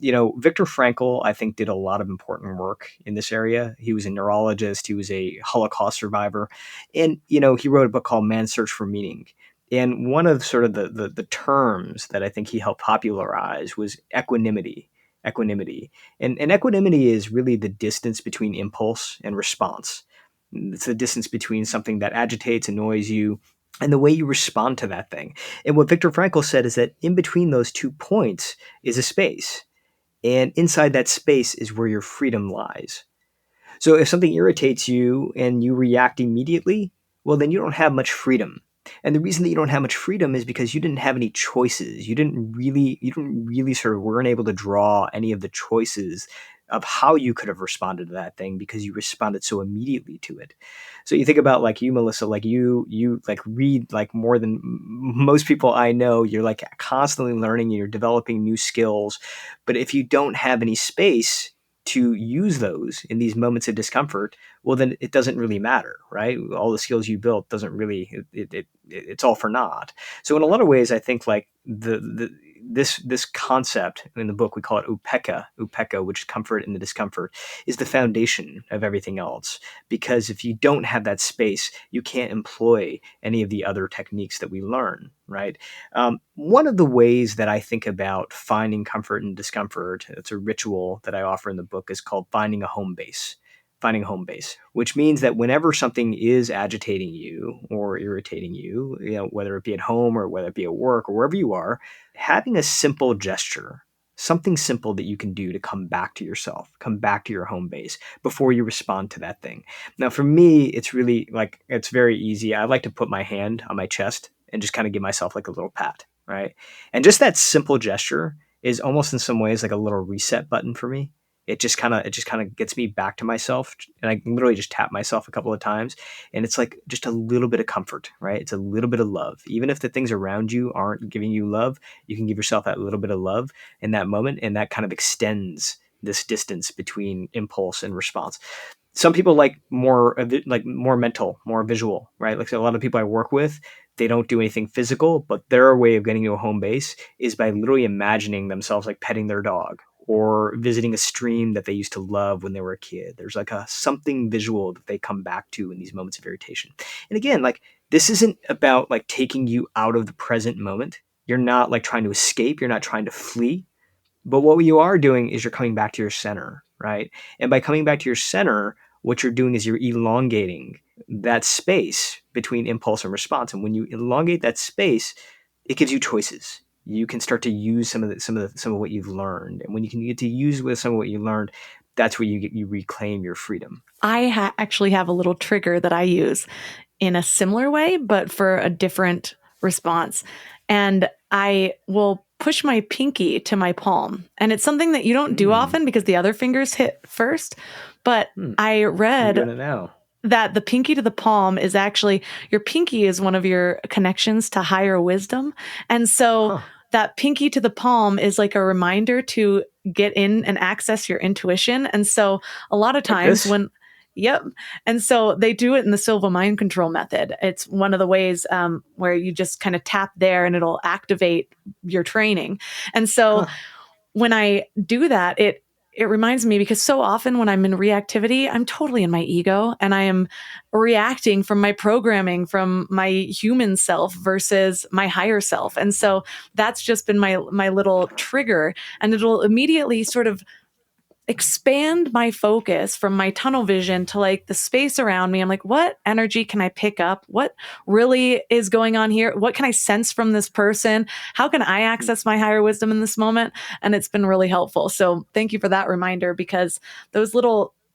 Viktor Frankl, I think, did a lot of important work in this area. He was a neurologist. He was a Holocaust survivor. And, he wrote a book called Man's Search for Meaning. And one of sort of the terms that I think he helped popularize was equanimity. Equanimity. And equanimity is really the distance between impulse and response. It's the distance between something that agitates, annoys you, and the way you respond to that thing. And what Viktor Frankl said is that in between those 2 points is a space. And inside that space is where your freedom lies. So if something irritates you and you react immediately, well, then you don't have much freedom. And the reason that you don't have much freedom is because you didn't have any choices. You didn't really sort of weren't able to draw any of the choices of how you could have responded to that thing because you responded so immediately to it. So you think about, like, you, Melissa, like you like read like more than most people I know. You're like constantly learning and you're developing new skills. But if you don't have any space to use those in these moments of discomfort, well, then it doesn't really matter, right? All the skills you built doesn't really, it's all for naught. So in a lot of ways, I think like this concept in the book, we call it upekkha, which is comfort in the discomfort, is the foundation of everything else. Because if you don't have that space, you can't employ any of the other techniques that we learn, right? One of the ways that I think about finding comfort and discomfort, it's a ritual that I offer in the book, is called finding a home base. Finding a home base, which means that whenever something is agitating you or irritating you, whether it be at home or whether it be at work or wherever you are, having a simple gesture, something simple that you can do to come back to yourself, come back to your home base before you respond to that thing. Now, for me, it's really like, it's very easy. I like to put my hand on my chest and just kind of give myself like a little pat, right? And just that simple gesture is almost in some ways like a little reset button for me. It just kind of gets me back to myself, and I literally just tap myself a couple of times, and it's like just a little bit of comfort, right? It's a little bit of love. Even if the things around you aren't giving you love, you can give yourself that little bit of love in that moment, and that kind of extends this distance between impulse and response. Some people like more mental, more visual, right? Like, so a lot of people I work with, they don't do anything physical, but their way of getting to a home base is by literally imagining themselves like petting their dog or visiting a stream that they used to love when they were a kid. There's like something visual that they come back to in these moments of irritation. And again, like, this isn't about like taking you out of the present moment. You're not like trying to escape. You're not trying to flee. But what you are doing is you're coming back to your center, right? And by coming back to your center, what you're doing is you're elongating that space between impulse and response. And when you elongate that space, it gives you choices. You can start to use some of what you've learned, and when you can get to use with some of what you learned, that's where you reclaim your freedom. I actually have a little trigger that I use in a similar way, but for a different response. And I will push my pinky to my palm, and it's something that you don't do often because the other fingers hit first. But I read I'm doing it now. That the pinky to the palm is actually, your pinky is one of your connections to higher wisdom. And so that pinky to the palm is like a reminder to get in and access your intuition. And so a lot of times and so they do it in the Silva mind control method. It's one of the ways where you just kind of tap there and it'll activate your training. And so when I do that, it reminds me, because so often when I'm in reactivity, I'm totally in my ego and I am reacting from my programming, from my human self versus my higher self. And so that's just been my little trigger, and it'll immediately sort of expand my focus from my tunnel vision to like the space around me. I'm like, what energy can I pick up? What really is going on here? What can I sense from this person? How can I access my higher wisdom in this moment? And it's been really helpful. So thank you for that reminder, because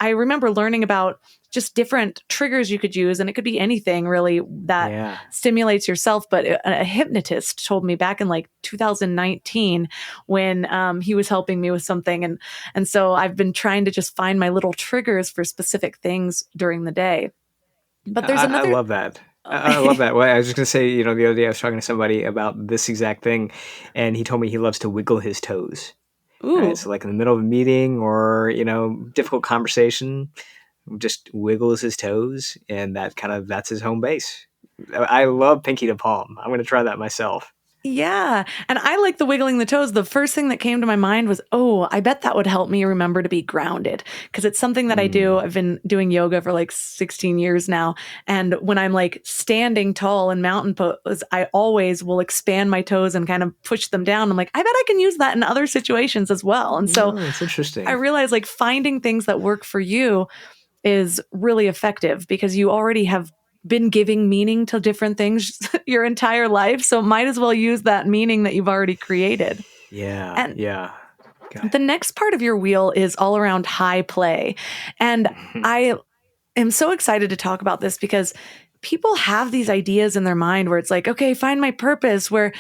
I remember learning about just different triggers you could use, and it could be anything really that Yeah. stimulates yourself. But a hypnotist told me back in like 2019 when he was helping me with something, and so I've been trying to just find my little triggers for specific things during the day. But there's I another. love that. I love that. Well, I was just gonna say, the other day I was talking to somebody about this exact thing, and he told me he loves to wiggle his toes. Right, Ooh. so like in the middle of a meeting or difficult conversation, just wiggles his toes, and that's his home base. I love pinky to palm. I'm gonna try that myself. Yeah. And I like the wiggling the toes. The first thing that came to my mind was, oh, I bet that would help me remember to be grounded, because it's something that I do. Mm, I've been doing yoga for like 16 years now. And when I'm like standing tall in mountain pose, I always will expand my toes and kind of push them down. I'm like, I bet I can use that in other situations as well. And so no, it's I interesting. realized like finding things that work for you is really effective, because you already have been giving meaning to different things your entire life. So might as well use that meaning that you've already created. Yeah, And yeah. God. the next part of your wheel is all around high play. And I am so excited to talk about this, because people have these ideas in their mind where it's like, okay, find my purpose, where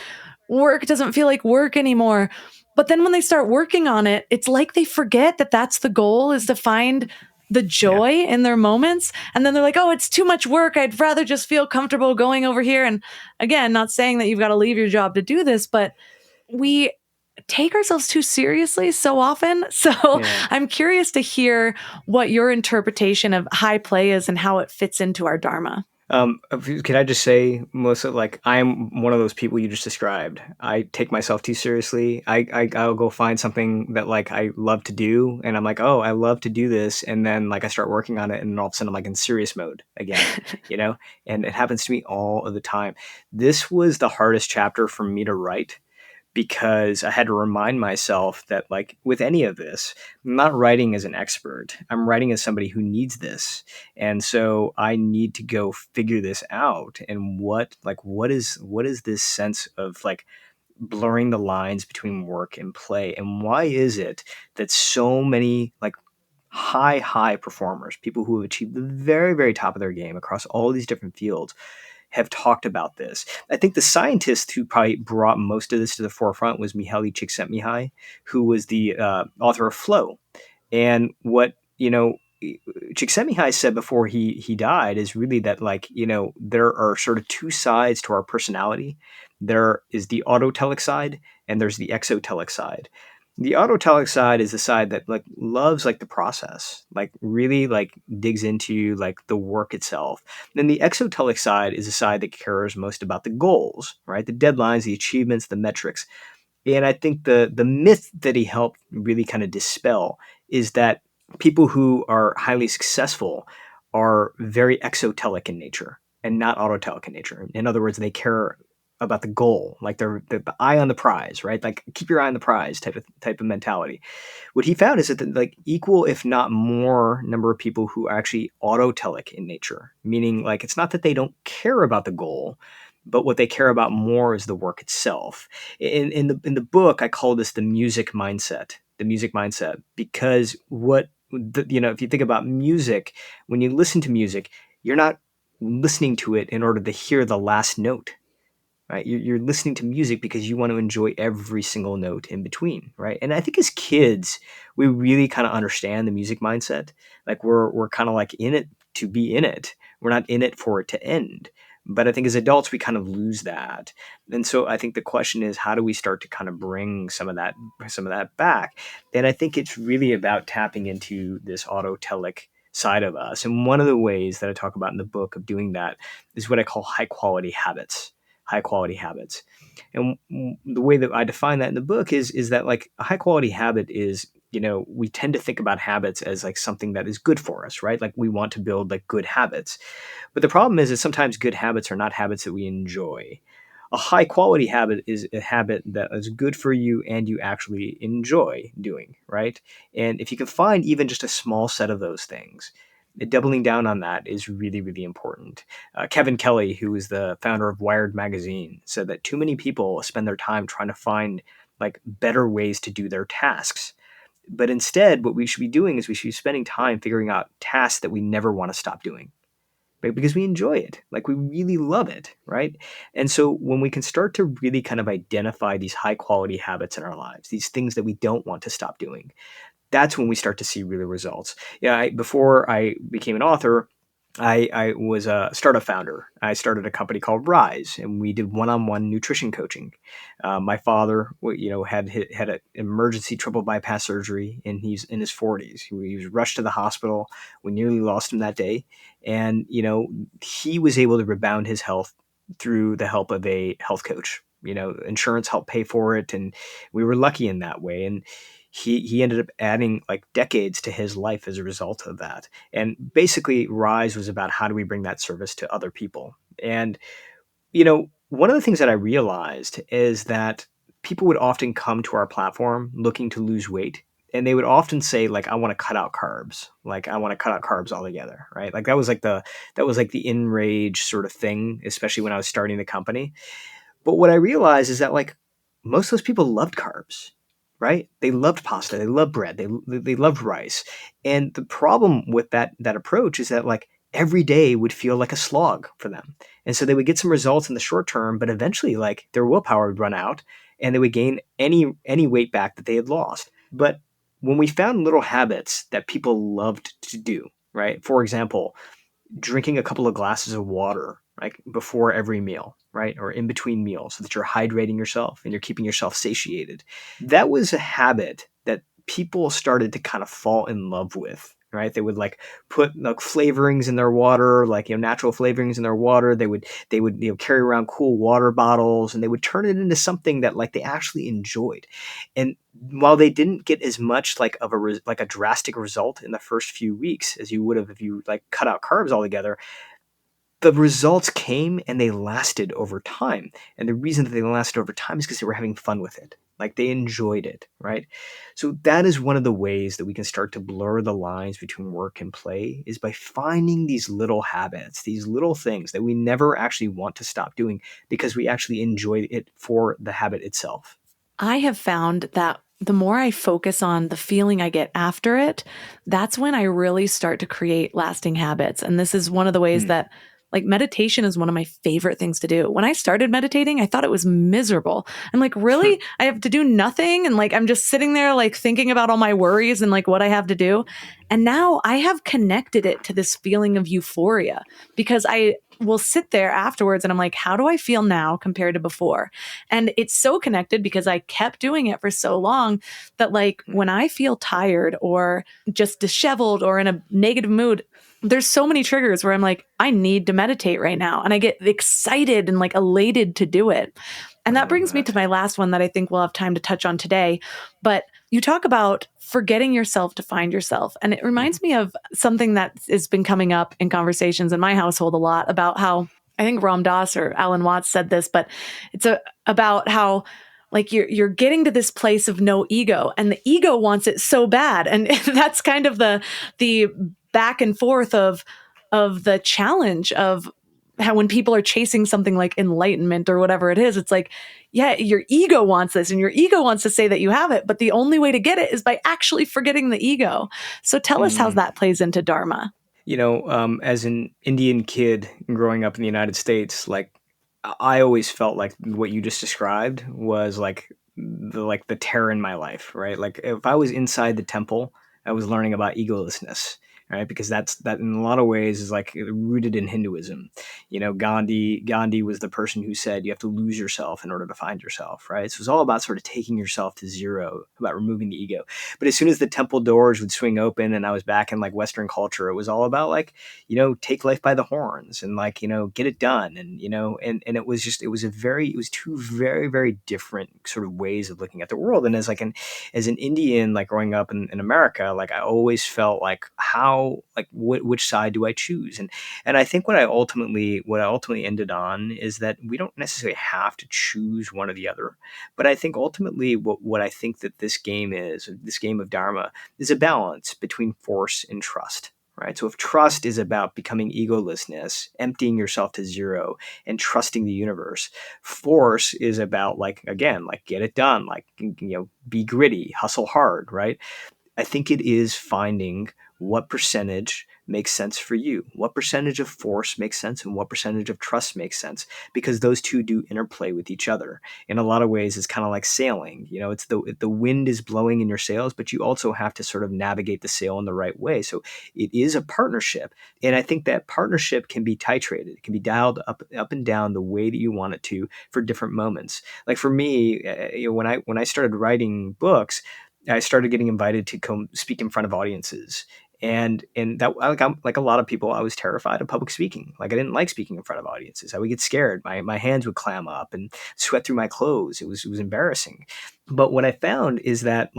work doesn't feel like work anymore. But then when they start working on it, it's like they forget that that's the goal, is to find the Yeah. joy in their moments. And then they're like, oh, it's too much work. I'd rather just feel comfortable going over here. And again, not saying that you've got to leave your job to do this, but we take ourselves too seriously so often. So Yeah. I'm curious to hear what your interpretation of high play is and how it fits into our Dharma. Can I just say, Melissa, like I'm one of those people you just described. I take myself too seriously. I'll go find something that like I love to do, and I'm like, oh, I love to do this, and then like I start working on it, and then all of a sudden I'm like in serious mode again, and it happens to me all of the time. This was the hardest chapter for me to write, because I had to remind myself that, like, with any of this, I'm not writing as an expert. I'm writing as somebody who needs this. And so I need to go figure this out. And what is this sense of like blurring the lines between work and play? And why is it that so many like high performers, people who have achieved the very, very top of their game across all these different fields, have talked about this? I think the scientist who probably brought most of this to the forefront was Mihaly Csikszentmihalyi, who was the author of Flow. And what Csikszentmihalyi said before he died is really that, like, there are sort of two sides to our personality. There is the autotelic side, and there's the exotelic side. The autotelic side is the side that like loves like the process, like really like digs into like the work itself. Then the exotelic side is the side that cares most about the goals, right? The deadlines, the achievements, the metrics. And I think the myth that he helped really kind of dispel is that people who are highly successful are very exotelic in nature and not autotelic in nature. In other words, they care about the goal, like they're the eye on the prize, right? Like keep your eye on the prize type of mentality. What he found is that like equal, if not more, number of people who are actually autotelic in nature, meaning like it's not that they don't care about the goal, but what they care about more is the work itself. In the book, I call this the music mindset. The music mindset, because if you think about music, when you listen to music, you're not listening to it in order to hear the last note, right? You're listening to music because you want to enjoy every single note in between, right? And I think as kids, we really kind of understand the music mindset. Like we're kind of like in it to be in it. We're not in it for it to end. But I think as adults, we kind of lose that. And so I think the question is, how do we start to kind of bring some of that back? And I think it's really about tapping into this autotelic side of us. And one of the ways that I talk about in the book of doing that is what I call high quality habits. And the way that I define that in the book is that like a high quality habit is, we tend to think about habits as like something that is good for us, right? Like we want to build like good habits. But the problem is that sometimes good habits are not habits that we enjoy. A high quality habit is a habit that is good for you and you actually enjoy doing, right? And if you can find even just a small set of those things, doubling down on that is really, really important. Kevin Kelly, who is the founder of Wired magazine, said that too many people spend their time trying to find like better ways to do their tasks. But instead, what we should be doing is we should be spending time figuring out tasks that we never want to stop doing, right? Because we enjoy it, like we really love it, right? And so when we can start to really kind of identify these high quality habits in our lives, these things that we don't want to stop doing, that's when we start to see real results. Yeah, before I became an author, I was a startup founder. I started a company called Rise, and we did one-on-one nutrition coaching. My father, had an emergency triple bypass surgery, and he's in his 40s. He was rushed to the hospital. We nearly lost him that day, and he was able to rebound his health through the help of a health coach. Insurance helped pay for it, and we were lucky in that way. And he ended up adding like decades to his life as a result of that. And basically, Rise was about how do we bring that service to other people. And one of the things that I realized is that people would often come to our platform looking to lose weight. And they would often say, like, I want to cut out carbs. Like, I want to cut out carbs altogether, right? Like that was like the enrage sort of thing, especially when I was starting the company. But what I realized is that like most of those people loved carbs, right? They loved pasta, they loved bread, they loved rice. And the problem with that approach is that like every day would feel like a slog for them. And so they would get some results in the short term, but eventually like their willpower would run out and they would gain any weight back that they had lost. But when we found little habits that people loved to do, right? For example, drinking a couple of glasses of water like before every meal, right? Or in between meals so that you're hydrating yourself and you're keeping yourself satiated. That was a habit that people started to kind of fall in love with, right? They would like put like flavorings in their water, like natural flavorings in their water. They would carry around cool water bottles and they would turn it into something that like they actually enjoyed. And while they didn't get as much like of a drastic result in the first few weeks as you would have if you like cut out carbs altogether, the results came and they lasted over time. And the reason that they lasted over time is because they were having fun with it. Like they enjoyed it, right? So that is one of the ways that we can start to blur the lines between work and play is by finding these little habits, these little things that we never actually want to stop doing because we actually enjoy it for the habit itself. I have found that the more I focus on the feeling I get after it, that's when I really start to create lasting habits. And this is one of the ways that like meditation is one of my favorite things to do. When I started meditating, I thought it was miserable. I'm like, really? I have to do nothing? And like, I'm just sitting there like thinking about all my worries and like what I have to do. And now I have connected it to this feeling of euphoria because I will sit there afterwards and I'm like, how do I feel now compared to before? And it's so connected because I kept doing it for so long that like when I feel tired or just disheveled or in a negative mood, there's so many triggers where I'm like, I need to meditate right now. And I get excited and like elated to do it. And that brings me to my last one that I think we'll have time to touch on today. But you talk about forgetting yourself to find yourself. And it reminds me of something that has been coming up in conversations in my household a lot about how I think Ram Dass or Alan Watts said this, but it's about how like you're getting to this place of no ego and the ego wants it so bad. And that's kind of the back and forth of the challenge of how when people are chasing something like enlightenment or whatever it is, it's like, yeah, your ego wants this and your ego wants to say that you have it, but the only way to get it is by actually forgetting the ego. So tell us how that plays into Dharma. As an Indian kid growing up in the United States, like I always felt like what you just described was like the terror in my life, right? Like if I was inside the temple, I was learning about egolessness, right? Because that in a lot of ways is like rooted in Hinduism. Gandhi was the person who said you have to lose yourself in order to find yourself, right? So it's all about sort of taking yourself to zero, about removing the ego. But as soon as the temple doors would swing open and I was back in like Western culture, it was all about like, take life by the horns and like, get it done. And, and it was two very, very different sort of ways of looking at the world. And as an Indian, like growing up in America, like I always felt like how which side do I choose? And I think what I ultimately ended on is that we don't necessarily have to choose one or the other. But I think ultimately what I think that this game of Dharma, is a balance between force and trust. Right. So if trust is about becoming egolessness, emptying yourself to zero, and trusting the universe, force is about get it done, be gritty, hustle hard. Right. I think it is finding what percentage makes sense for you, what percentage of force makes sense, and what percentage of trust makes sense, because those two do interplay with each other. In a lot of ways, it's kind of like sailing. It's the wind is blowing in your sails, but you also have to sort of navigate the sail in the right way. So it is a partnership, and I think that partnership can be titrated. It can be dialed up and down the way that you want it to for different moments. Like for me, when I started writing books, I started getting invited to come speak in front of audiences. And that, like a lot of people, I was terrified of public speaking. Like I didn't like speaking in front of audiences. I would get scared. My hands would clam up and sweat through my clothes. It was embarrassing. But what I found is that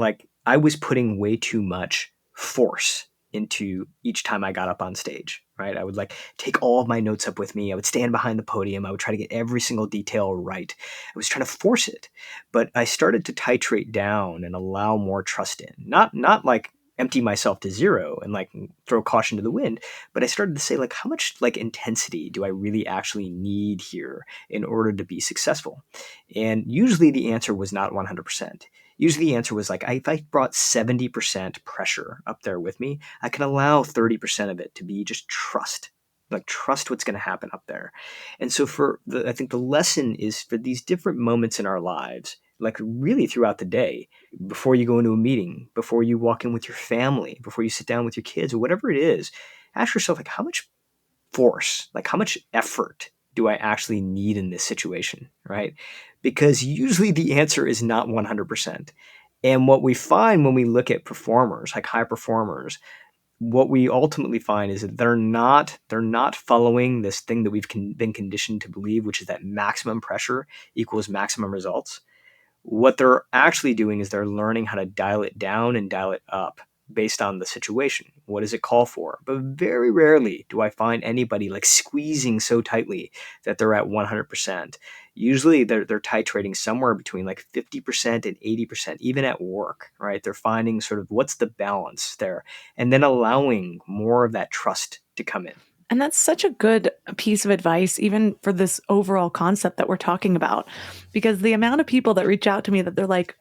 I was putting way too much force into each time I got up on stage, right? I would take all of my notes up with me. I would stand behind the podium. I would try to get every single detail right. I was trying to force it, but I started to titrate down and allow more trust in, not empty myself to zero and throw caution to the wind, but I started to say how much intensity do I really actually need here in order to be successful? And usually the answer was not 100%. Usually the answer was if I brought 70% pressure up there with me, I can allow 30% of it to be just trust. Trust what's going to happen up there. And so I think the lesson is for these different moments in our lives, really throughout the day, before you go into a meeting, before you walk in with your family, before you sit down with your kids or whatever it is, ask yourself, how much force, how much effort do I actually need in this situation, right? Because usually the answer is not 100%. And what we find when we look at performers, high performers, what we ultimately find is that they're not following this thing that we've been conditioned to believe, which is that maximum pressure equals maximum results. What they're actually doing is they're learning how to dial it down and dial it up based on the situation. What does it call for? But very rarely do I find anybody squeezing so tightly that they're at 100%. Usually they're titrating somewhere between 50% and 80%, even at work, right? They're finding sort of what's the balance there, and then allowing more of that trust to come in. And that's such a good piece of advice, even for this overall concept that we're talking about, because the amount of people that reach out to me that they're like,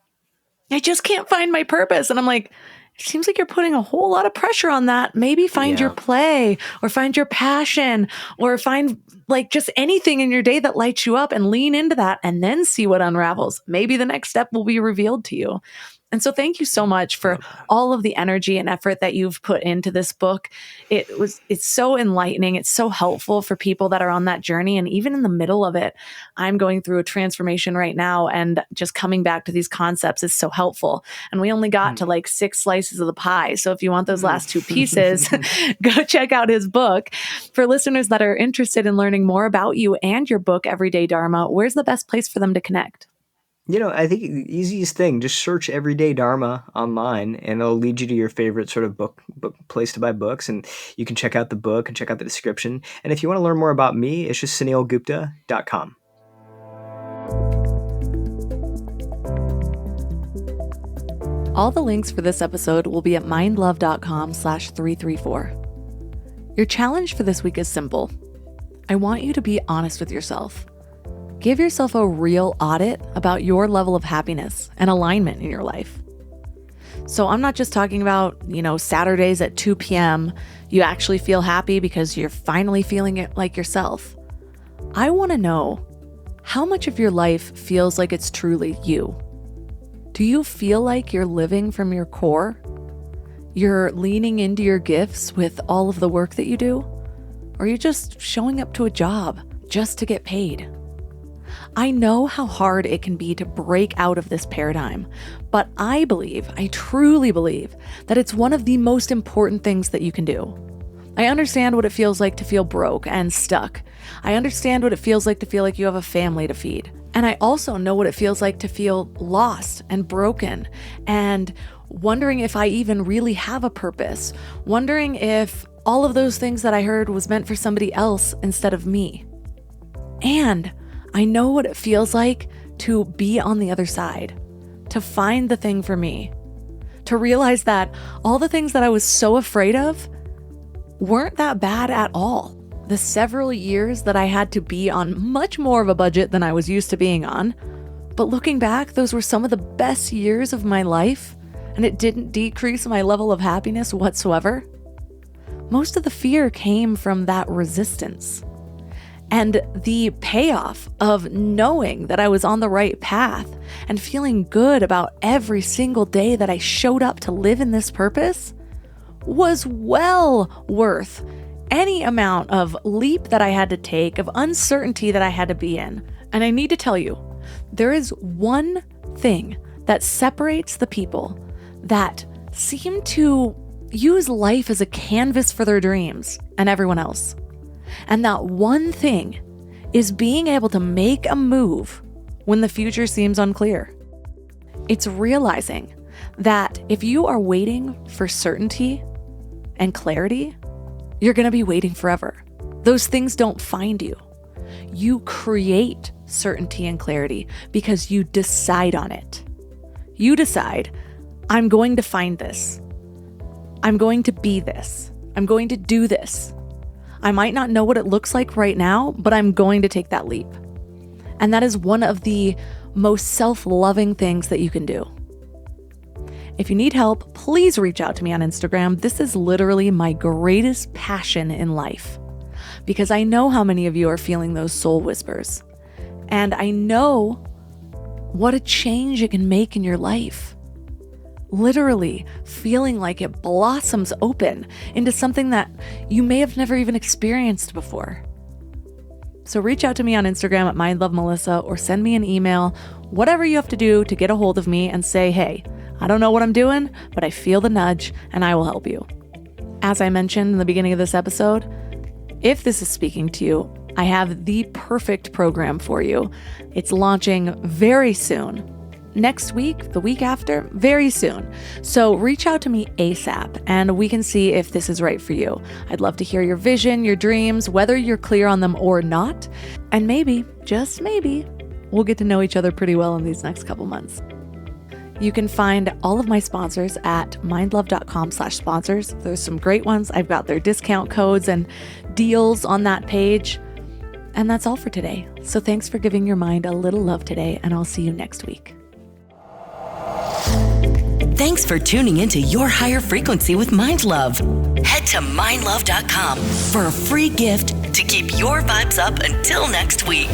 I just can't find my purpose. And I'm like, it seems like you're putting a whole lot of pressure on that. Maybe find your play or find your passion or find just anything in your day that lights you up and lean into that and then see what unravels. Maybe the next step will be revealed to you. And so thank you so much for all of the energy and effort that you've put into this book. It's so enlightening. It's so helpful for people that are on that journey. And even in the middle of it, I'm going through a transformation right now, and just coming back to these concepts is so helpful. And we only got to 6 slices of the pie. So if you want those last 2 pieces, go check out his book. For listeners that are interested in learning more about you and your book, Everyday Dharma, where's the best place for them to connect? I think the easiest thing, just search Everyday Dharma online and it'll lead you to your favorite sort of book place to buy books. And you can check out the book and check out the description. And if you want to learn more about me, it's just sunilgupta.com. All the links for this episode will be at mindlove.com/334. Your challenge for this week is simple. I want you to be honest with yourself. Give yourself a real audit about your level of happiness and alignment in your life. So I'm not just talking about, Saturdays at 2 p.m. You actually feel happy because you're finally feeling it like yourself. I want to know how much of your life feels like it's truly you. Do you feel like you're living from your core? You're leaning into your gifts with all of the work that you do? Or are you just showing up to a job just to get paid? I know how hard it can be to break out of this paradigm, but I truly believe that it's one of the most important things that you can do. I understand what it feels like to feel broke and stuck. I understand what it feels like to feel like you have a family to feed. And I also know what it feels like to feel lost and broken and wondering if I even really have a purpose, wondering if all of those things that I heard was meant for somebody else instead of me. And I know what it feels like to be on the other side, to find the thing for me, to realize that all the things that I was so afraid of weren't that bad at all. The several years that I had to be on much more of a budget than I was used to being on. But looking back, those were some of the best years of my life, and it didn't decrease my level of happiness whatsoever. Most of the fear came from that resistance. And the payoff of knowing that I was on the right path and feeling good about every single day that I showed up to live in this purpose was well worth any amount of leap that I had to take, of uncertainty that I had to be in. And I need to tell you, there is one thing that separates the people that seem to use life as a canvas for their dreams and everyone else. And that one thing is being able to make a move when the future seems unclear. It's realizing that if you are waiting for certainty and clarity, you're going to be waiting forever. Those things don't find you. You create certainty and clarity because you decide on it. You decide, I'm going to find this. I'm going to be this. I'm going to do this. I might not know what it looks like right now, but I'm going to take that leap. And that is one of the most self-loving things that you can do. If you need help, please reach out to me on Instagram. This is literally my greatest passion in life, because I know how many of you are feeling those soul whispers. And I know what a change it can make in your life. Literally feeling like it blossoms open into something that you may have never even experienced before. So reach out to me on Instagram at mindlovemelissa or send me an email, whatever you have to do to get a hold of me and say, hey, I don't know what I'm doing, but I feel the nudge and I will help you. As I mentioned in the beginning of this episode, if this is speaking to you, I have the perfect program for you. It's launching very soon. Next week, the week after, very soon. So reach out to me ASAP and we can see if this is right for you. I'd love to hear your vision, your dreams, whether you're clear on them or not. And maybe, just maybe, we'll get to know each other pretty well in these next couple months. You can find all of my sponsors at mindlove.com/sponsors. There's some great ones. I've got their discount codes and deals on that page. And that's all for today. So thanks for giving your mind a little love today, and I'll see you next week. Thanks for tuning into Your Higher Frequency with Mind Love. Head to mindlove.com for a free gift to keep your vibes up until next week.